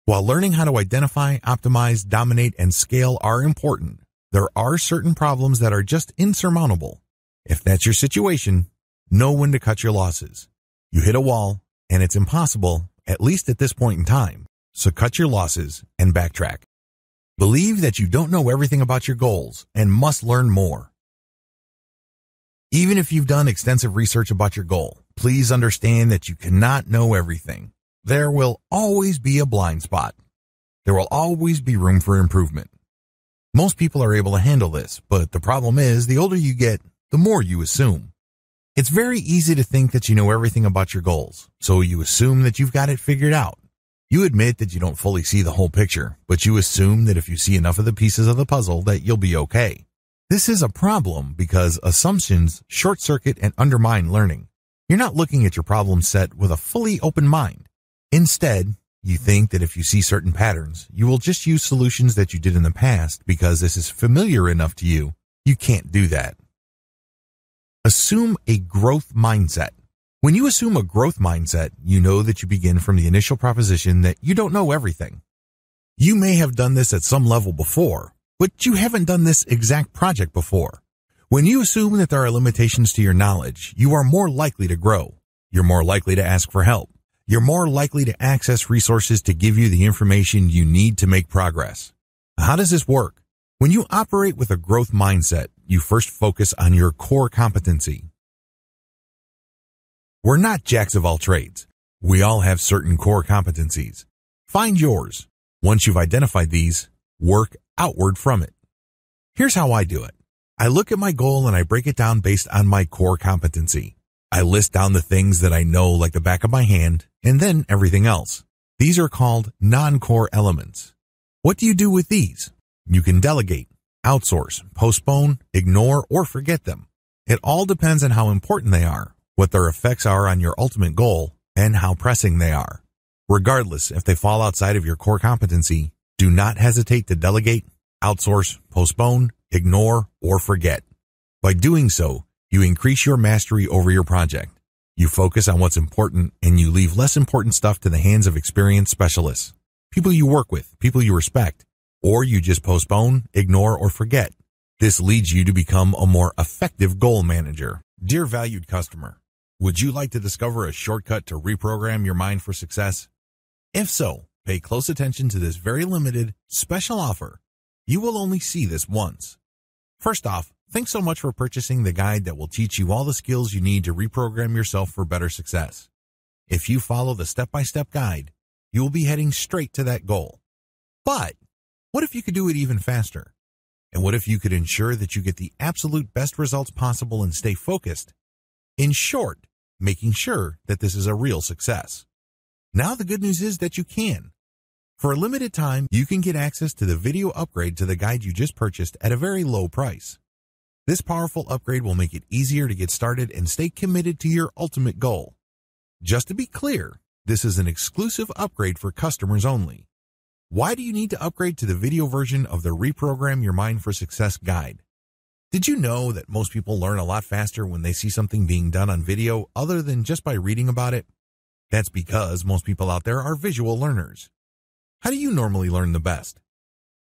While learning how to identify, optimize, dominate, and scale are important, there are certain problems that are just insurmountable. If that's your situation, know when to cut your losses. You hit a wall, and it's impossible, at least at this point in time, so cut your losses and backtrack. Believe that you don't know everything about your goals and must learn more. Even if you've done extensive research about your goal, please understand that you cannot know everything. There will always be a blind spot. There will always be room for improvement. Most people are able to handle this, but the problem is the older you get, the more you assume. It's very easy to think that you know everything about your goals, so you assume that you've got it figured out. You admit that you don't fully see the whole picture, but you assume that if you see enough of the pieces of the puzzle that you'll be okay. This is a problem because assumptions short-circuit and undermine learning. You're not looking at your problem set with a fully open mind. Instead, you think that if you see certain patterns, you will just use solutions that you did in the past because this is familiar enough to you. You can't do that. Assume a growth mindset. When you assume a growth mindset, you know that you begin from the initial proposition that you don't know everything. You may have done this at some level before, but you haven't done this exact project before. When you assume that there are limitations to your knowledge, you are more likely to grow. You're more likely to ask for help. You're more likely to access resources to give you the information you need to make progress. How does this work? When you operate with a growth mindset, you first focus on your core competency. We're not jacks of all trades. We all have certain core competencies. Find yours. Once you've identified these, work outward from it. Here's how I do it. I look at my goal and I break it down based on my core competency. I list down the things that I know like the back of my hand, and then everything else. These are called non-core elements. What do you do with these? You can delegate, outsource, postpone, ignore, or forget them. It all depends on how important they are, what their effects are on your ultimate goal, and how pressing they are. Regardless if they fall outside of your core competency, do not hesitate to delegate, outsource, postpone, ignore, or forget. By doing so, you increase your mastery over your project. You focus on what's important and you leave less important stuff to the hands of experienced specialists, people you work with, people you respect, or you just postpone, ignore, or forget. This leads you to become a more effective goal manager. Dear valued customer, would you like to discover a shortcut to reprogram your mind for success? If so, pay close attention to this very limited, special offer. You will only see this once. First off, thanks so much for purchasing the guide that will teach you all the skills you need to reprogram yourself for better success. If you follow the step-by-step guide, you will be heading straight to that goal. But what if you could do it even faster? And what if you could ensure that you get the absolute best results possible and stay focused? In short, making sure that this is a real success. Now the good news is that you can. For a limited time, you can get access to the video upgrade to the guide you just purchased at a very low price. This powerful upgrade will make it easier to get started and stay committed to your ultimate goal. Just to be clear, this is an exclusive upgrade for customers only. Why do you need to upgrade to the video version of the Reprogram Your Mind for Success guide? Did you know that most people learn a lot faster when they see something being done on video other than just by reading about it? That's because most people out there are visual learners. How do you normally learn the best?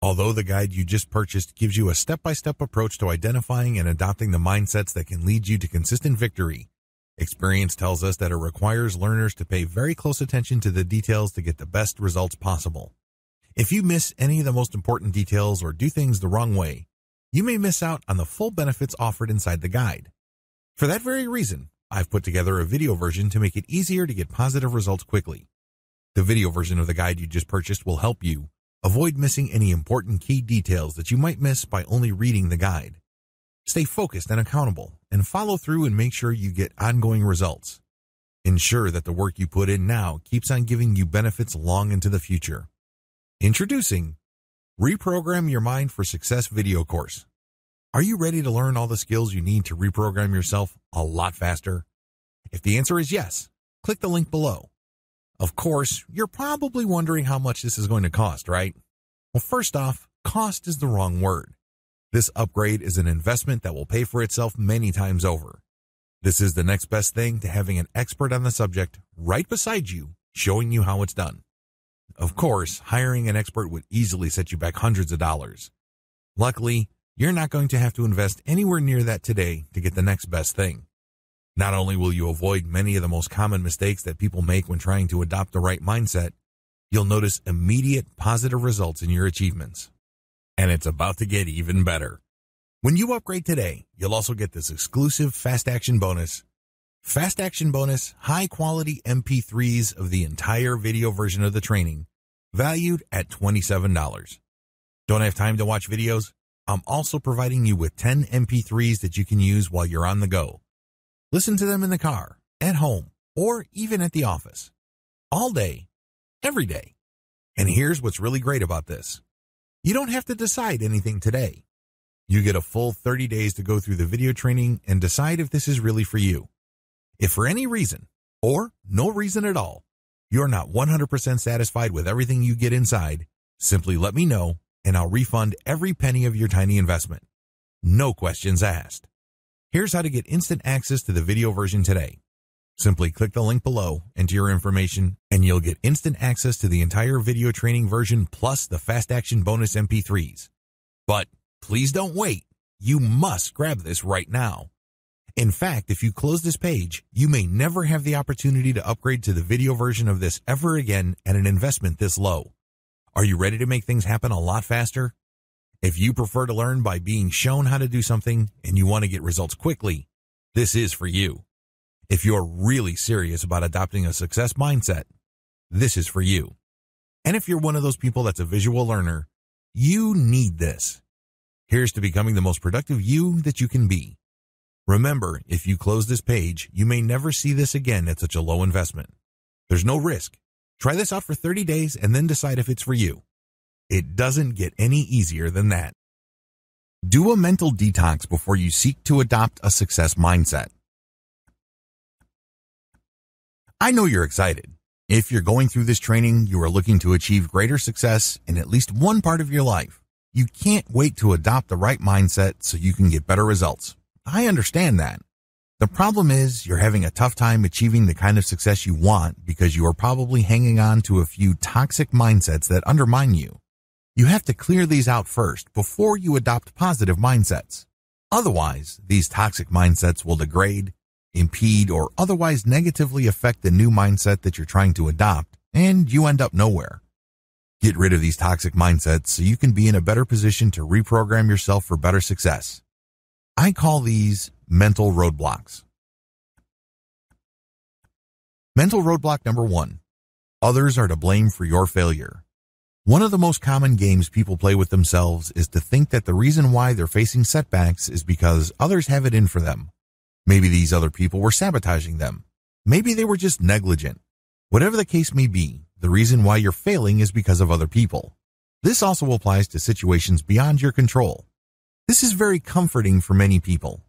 Although the guide you just purchased gives you a step-by-step approach to identifying and adopting the mindsets that can lead you to consistent victory, experience tells us that it requires learners to pay very close attention to the details to get the best results possible. If you miss any of the most important details or do things the wrong way, you may miss out on the full benefits offered inside the guide. For that very reason, I've put together a video version to make it easier to get positive results quickly. The video version of the guide you just purchased will help you avoid missing any important key details that you might miss by only reading the guide. Stay focused and accountable, and follow through and make sure you get ongoing results. Ensure that the work you put in now keeps on giving you benefits long into the future. Introducing Reprogram Your Mind for Success video course. Are you ready to learn all the skills you need to reprogram yourself a lot faster? If the answer is yes, click the link below. Of course, you're probably wondering how much this is going to cost, right? Well, first off, cost is the wrong word. This upgrade is an investment that will pay for itself many times over. This is the next best thing to having an expert on the subject right beside you, showing you how it's done. Of course, hiring an expert would easily set you back hundreds of dollars. Luckily, you're not going to have to invest anywhere near that today to get the next best thing. Not only will you avoid many of the most common mistakes that people make when trying to adopt the right mindset, you'll notice immediate positive results in your achievements. And it's about to get even better. When you upgrade today, you'll also get this exclusive Fast Action bonus. Fast Action bonus, high-quality MP3s of the entire video version of the training, valued at $27. Don't have time to watch videos? I'm also providing you with 10 MP3s that you can use while you're on the go. Listen to them in the car, at home, or even at the office. All day, every day. And here's what's really great about this. You don't have to decide anything today. You get a full 30 days to go through the video training and decide if this is really for you. If for any reason, or no reason at all, you're not 100% satisfied with everything you get inside, simply let me know and I'll refund every penny of your tiny investment. No questions asked. Here's how to get instant access to the video version today. Simply click the link below, enter your information, and you'll get instant access to the entire video training version plus the Fast Action bonus MP3s. But please don't wait. You must grab this right now. In fact, if you close this page, you may never have the opportunity to upgrade to the video version of this ever again at an investment this low. Are you ready to make things happen a lot faster? If you prefer to learn by being shown how to do something and you want to get results quickly, this is for you. If you're really serious about adopting a success mindset, this is for you. And if you're one of those people that's a visual learner, you need this. Here's to becoming the most productive you that you can be. Remember, if you close this page, you may never see this again at such a low investment. There's no risk. Try this out for 30 days and then decide if it's for you. It doesn't get any easier than that. Do a mental detox before you seek to adopt a success mindset. I know you're excited. If you're going through this training, you are looking to achieve greater success in at least one part of your life. You can't wait to adopt the right mindset so you can get better results. I understand that. The problem is you're having a tough time achieving the kind of success you want because you are probably hanging on to a few toxic mindsets that undermine you. You have to clear these out first before you adopt positive mindsets. Otherwise, these toxic mindsets will degrade, impede, or otherwise negatively affect the new mindset that you're trying to adopt, and you end up nowhere. Get rid of these toxic mindsets so you can be in a better position to reprogram yourself for better success. I call these mental roadblocks. Mental roadblock number 1. Others are to blame for your failure. One of the most common games people play with themselves is to think that the reason why they're facing setbacks is because others have it in for them. Maybe these other people were sabotaging them. Maybe they were just negligent. Whatever the case may be, the reason why you're failing is because of other people. This also applies to situations beyond your control. This is very comforting for many people.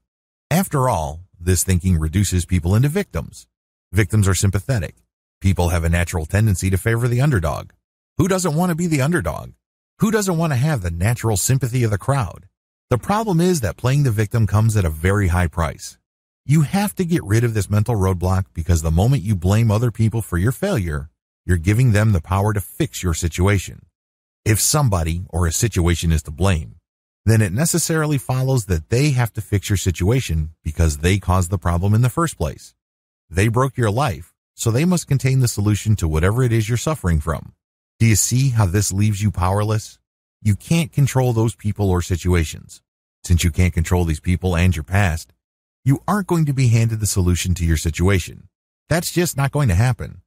After all, this thinking reduces people into victims. Victims are sympathetic. People have a natural tendency to favor the underdog. Who doesn't want to be the underdog? Who doesn't want to have the natural sympathy of the crowd? The problem is that playing the victim comes at a very high price. You have to get rid of this mental roadblock because the moment you blame other people for your failure, you're giving them the power to fix your situation. If somebody or a situation is to blame, then it necessarily follows that they have to fix your situation because they caused the problem in the first place. They broke your life, so they must contain the solution to whatever it is you're suffering from. Do you see how this leaves you powerless? You can't control those people or situations. Since you can't control these people and your past, you aren't going to be handed the solution to your situation. That's just not going to happen.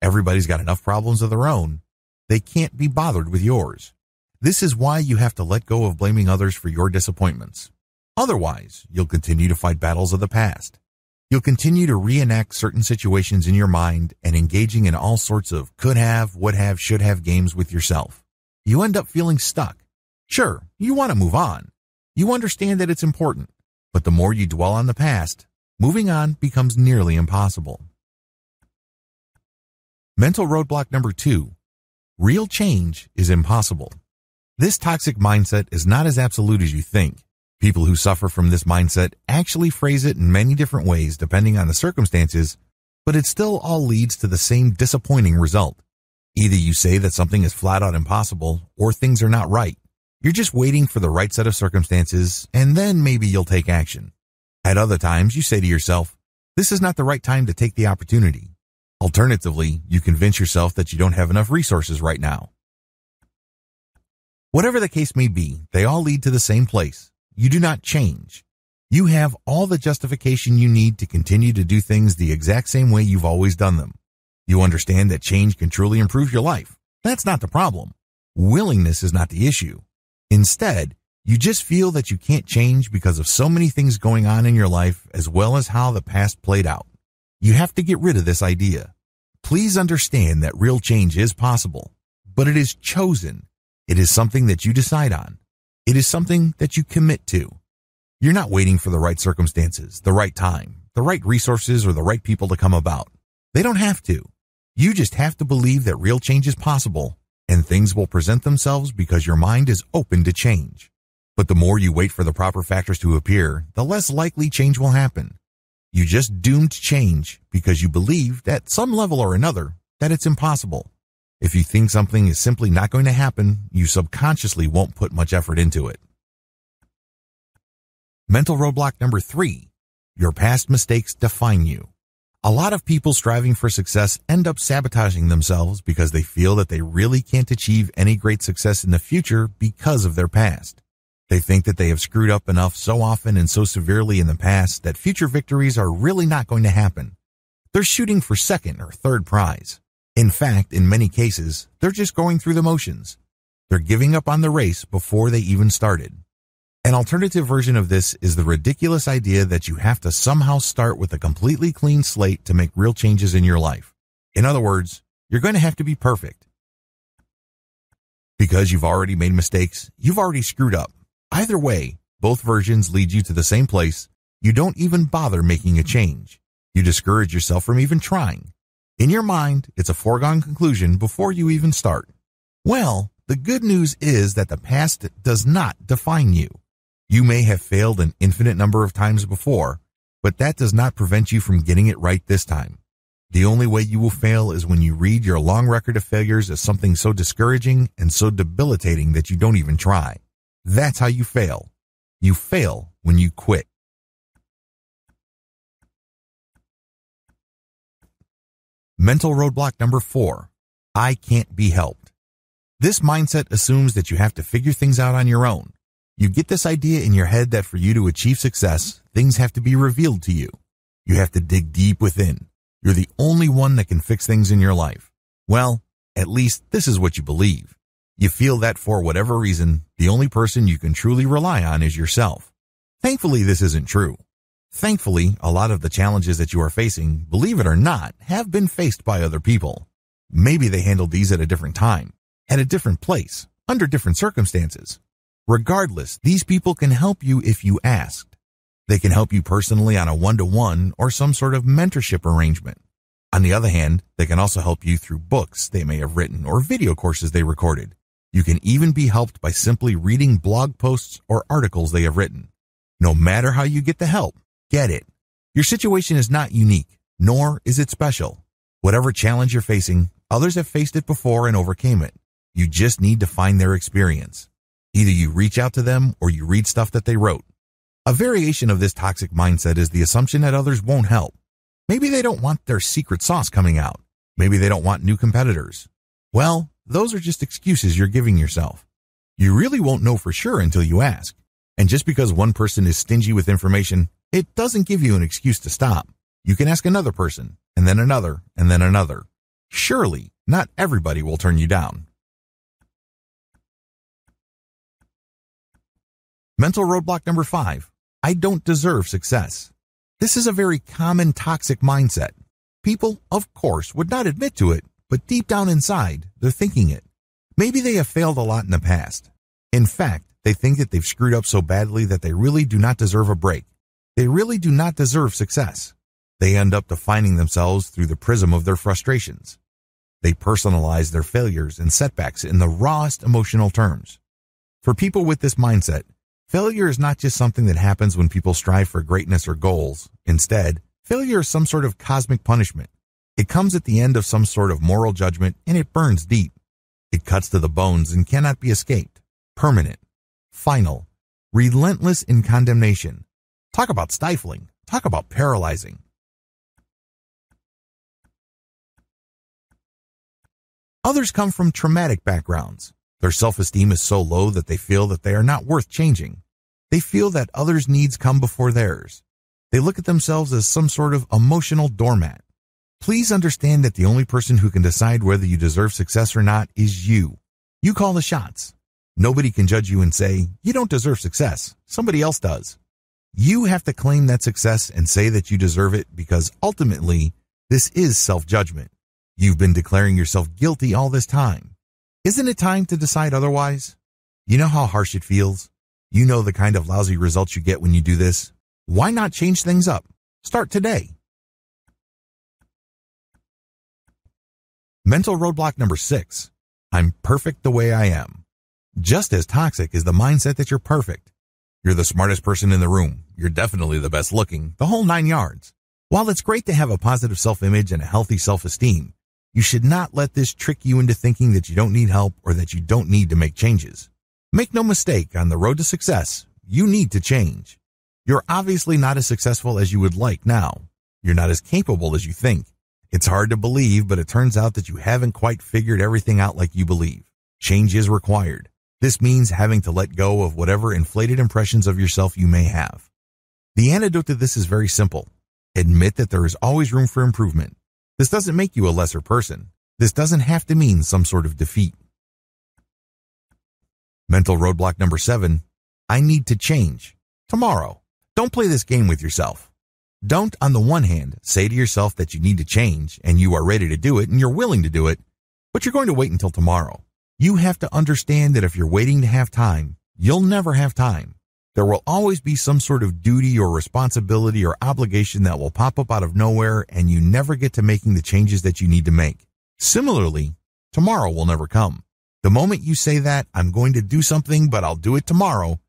Everybody's got enough problems of their own. They can't be bothered with yours. This is why you have to let go of blaming others for your disappointments. Otherwise, you'll continue to fight battles of the past. You'll continue to reenact certain situations in your mind and engaging in all sorts of could have, would have, should have games with yourself. You end up feeling stuck. Sure, you want to move on. You understand that it's important, but the more you dwell on the past, moving on becomes nearly impossible. Mental roadblock number 2. Real change is impossible. This toxic mindset is not as absolute as you think. People who suffer from this mindset actually phrase it in many different ways depending on the circumstances, but it still all leads to the same disappointing result. Either you say that something is flat out impossible or things are not right. You're just waiting for the right set of circumstances, and then maybe you'll take action. At other times, you say to yourself, this is not the right time to take the opportunity. Alternatively, you convince yourself that you don't have enough resources right now. Whatever the case may be, they all lead to the same place. You do not change. You have all the justification you need to continue to do things the exact same way you've always done them. You understand that change can truly improve your life. That's not the problem. Willingness is not the issue. Instead, you just feel that you can't change because of so many things going on in your life as well as how the past played out. You have to get rid of this idea. Please understand that real change is possible, but it is chosen. It is something that you decide on. It is something that you commit to. You're not waiting for the right circumstances, the right time, the right resources, or the right people to come about. They don't have to. You just have to believe that real change is possible, and things will present themselves because your mind is open to change. But the more you wait for the proper factors to appear, the less likely change will happen. You just doomed change because you believe, at some level or another, that it's impossible. If you think something is simply not going to happen, you subconsciously won't put much effort into it. Mental roadblock number 3. Your past mistakes define you. A lot of people striving for success end up sabotaging themselves because they feel that they really can't achieve any great success in the future because of their past. They think that they have screwed up enough so often and so severely in the past that future victories are really not going to happen. They're shooting for second or third prize. In fact, in many cases, they're just going through the motions. They're giving up on the race before they even started. An alternative version of this is the ridiculous idea that you have to somehow start with a completely clean slate to make real changes in your life. In other words, you're going to have to be perfect. Because you've already made mistakes, you've already screwed up. Either way, both versions lead you to the same place. You don't even bother making a change. You discourage yourself from even trying. In your mind, it's a foregone conclusion before you even start. Well, the good news is that the past does not define you. You may have failed an infinite number of times before, but that does not prevent you from getting it right this time. The only way you will fail is when you read your long record of failures as something so discouraging and so debilitating that you don't even try. That's how you fail. You fail when you quit. Mental roadblock number 4. I can't be helped. This mindset assumes that you have to figure things out on your own. You get this idea in your head that for you to achieve success, things have to be revealed to you. You have to dig deep within. You're the only one that can fix things in your life. Well, at least this is what you believe. You feel that for whatever reason, the only person you can truly rely on is yourself. Thankfully, this isn't true. Thankfully, a lot of the challenges that you are facing, believe it or not, have been faced by other people. Maybe they handled these at a different time, at a different place, under different circumstances. Regardless, these people can help you if you asked. They can help you personally on a one-to-one or some sort of mentorship arrangement. On the other hand, they can also help you through books they may have written or video courses they recorded. You can even be helped by simply reading blog posts or articles they have written. No matter how you get the help, get it. Your situation is not unique, nor is it special. Whatever challenge you're facing, others have faced it before and overcame it. You just need to find their experience. Either you reach out to them or you read stuff that they wrote. A variation of this toxic mindset is the assumption that others won't help. Maybe they don't want their secret sauce coming out. Maybe they don't want new competitors. Well, those are just excuses you're giving yourself. You really won't know for sure until you ask. And just because one person is stingy with information, it doesn't give you an excuse to stop. You can ask another person, and then another, and then another. Surely, not everybody will turn you down. Mental roadblock number 5. I don't deserve success. This is a very common toxic mindset. People, of course, would not admit to it, but deep down inside, they're thinking it. Maybe they have failed a lot in the past. In fact, they think that they've screwed up so badly that they really do not deserve a break. They really do not deserve success. They end up defining themselves through the prism of their frustrations. They personalize their failures and setbacks in the rawest emotional terms. For people with this mindset, failure is not just something that happens when people strive for greatness or goals. Instead, failure is some sort of cosmic punishment, It comes at the end of some sort of moral judgment, and it burns deep. It cuts to the bones and cannot be escaped. Permanent. Final. Relentless in condemnation. Talk about stifling. Talk about paralyzing. Others come from traumatic backgrounds. Their self-esteem is so low that they feel that they are not worth changing. They feel that others' needs come before theirs. They look at themselves as some sort of emotional doormat. Please understand that the only person who can decide whether you deserve success or not is you. You call the shots. Nobody can judge you and say, you don't deserve success. Somebody else does. You have to claim that success and say that you deserve it because ultimately, this is self-judgment. You've been declaring yourself guilty all this time. Isn't it time to decide otherwise? You know how harsh it feels? You know the kind of lousy results you get when you do this? Why not change things up? Start today. Mental roadblock number 6. I'm perfect the way I am. Just as toxic is the mindset that you're perfect. You're the smartest person in the room. You're definitely the best looking, the whole 9 yards. While it's great to have a positive self-image and a healthy self-esteem, you should not let this trick you into thinking that you don't need help or that you don't need to make changes. Make no mistake, on the road to success, you need to change. You're obviously not as successful as you would like now. You're not as capable as you think. It's hard to believe, but it turns out that you haven't quite figured everything out like you believe. Change is required. This means having to let go of whatever inflated impressions of yourself you may have. The antidote to this is very simple. Admit that there is always room for improvement. This doesn't make you a lesser person. This doesn't have to mean some sort of defeat. Mental roadblock number 7. I need to change. Tomorrow. Don't play this game with yourself. Don't, on the one hand, say to yourself that you need to change and you are ready to do it and you're willing to do it, but you're going to wait until tomorrow. You have to understand that if you're waiting to have time, you'll never have time. There will always be some sort of duty or responsibility or obligation that will pop up out of nowhere and you never get to making the changes that you need to make. Similarly, tomorrow will never come. The moment you say that, I'm going to do something, but I'll do it tomorrow,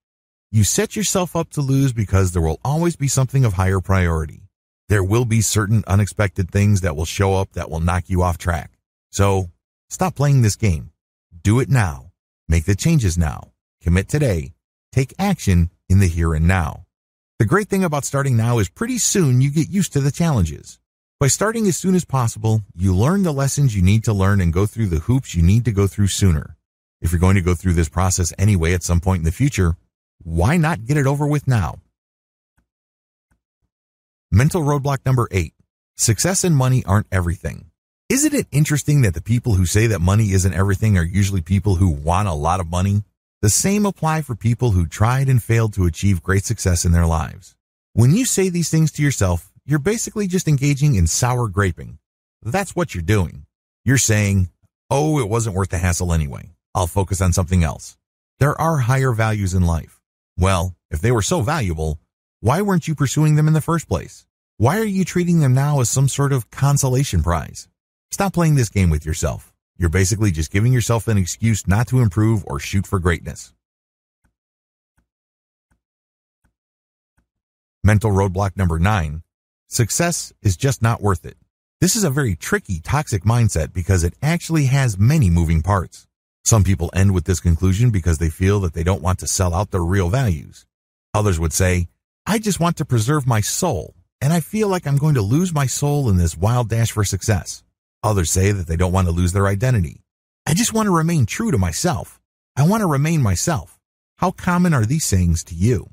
you set yourself up to lose because there will always be something of higher priority. There will be certain unexpected things that will show up that will knock you off track. So, stop playing this game. Do it now. Make the changes now. Commit today. Take action in the here and now. The great thing about starting now is pretty soon you get used to the challenges. By starting as soon as possible, you learn the lessons you need to learn and go through the hoops you need to go through sooner. If you're going to go through this process anyway at some point in the future, why not get it over with now? Mental roadblock number 8. Success and money aren't everything. Isn't it interesting that the people who say that money isn't everything are usually people who want a lot of money? The same apply for people who tried and failed to achieve great success in their lives. When you say these things to yourself, you're basically just engaging in sour graping. That's what you're doing. You're saying, oh, it wasn't worth the hassle anyway. I'll focus on something else. There are higher values in life. Well, if they were so valuable, why weren't you pursuing them in the first place? Why are you treating them now as some sort of consolation prize? Stop playing this game with yourself. You're basically just giving yourself an excuse not to improve or shoot for greatness. Mental roadblock number 9. Success is just not worth it. This is a very tricky, toxic mindset because it actually has many moving parts. Some people end with this conclusion because they feel that they don't want to sell out their real values. Others would say, I just want to preserve my soul, and I feel like I'm going to lose my soul in this wild dash for success. Others say that they don't want to lose their identity. I just want to remain true to myself. I want to remain myself. How common are these sayings to you?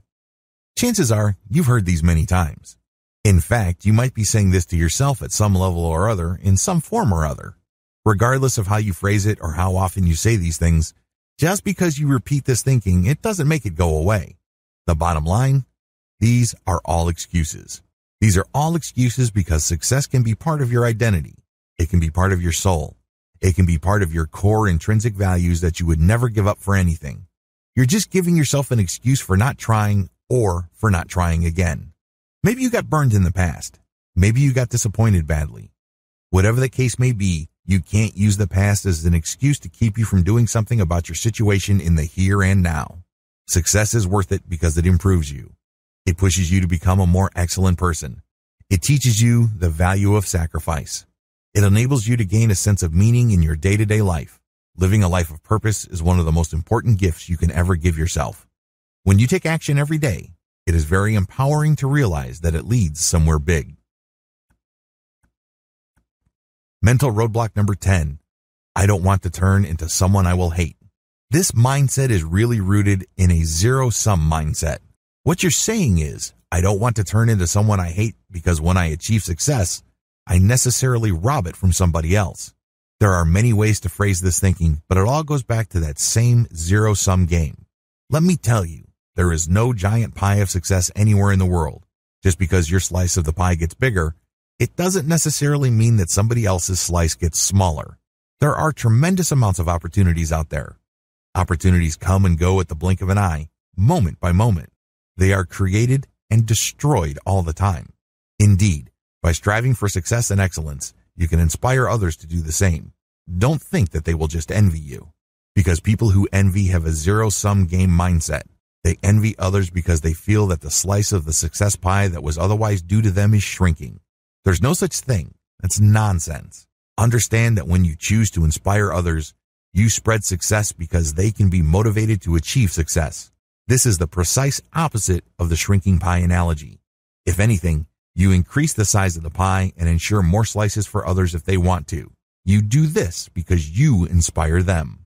Chances are you've heard these many times. In fact, you might be saying this to yourself at some level or other, in some form or other. Regardless of how you phrase it or how often you say these things, just because you repeat this thinking, it doesn't make it go away. The bottom line, these are all excuses. These are all excuses because success can be part of your identity. It can be part of your soul. It can be part of your core intrinsic values that you would never give up for anything. You're just giving yourself an excuse for not trying or for not trying again. Maybe you got burned in the past. Maybe you got disappointed badly. Whatever the case may be, you can't use the past as an excuse to keep you from doing something about your situation in the here and now. Success is worth it because it improves you. It pushes you to become a more excellent person. It teaches you the value of sacrifice. It enables you to gain a sense of meaning in your day-to-day life. Living a life of purpose is one of the most important gifts you can ever give yourself. When you take action every day, it is very empowering to realize that it leads somewhere big. Mental roadblock number 10. I don't want to turn into someone I will hate. This mindset is really rooted in a zero-sum mindset. What you're saying is, I don't want to turn into someone I hate because when I achieve success, I necessarily rob it from somebody else. There are many ways to phrase this thinking, but it all goes back to that same zero-sum game. Let me tell you, there is no giant pie of success anywhere in the world. Just because your slice of the pie gets bigger, it doesn't necessarily mean that somebody else's slice gets smaller. There are tremendous amounts of opportunities out there. Opportunities come and go at the blink of an eye, moment by moment. They are created and destroyed all the time. Indeed, by striving for success and excellence, you can inspire others to do the same. Don't think that they will just envy you, because people who envy have a zero-sum game mindset. They envy others because they feel that the slice of the success pie that was otherwise due to them is shrinking. There's no such thing. That's nonsense. Understand that when you choose to inspire others, you spread success because they can be motivated to achieve success. This is the precise opposite of the shrinking pie analogy. If anything, you increase the size of the pie and ensure more slices for others if they want to. You do this because you inspire them.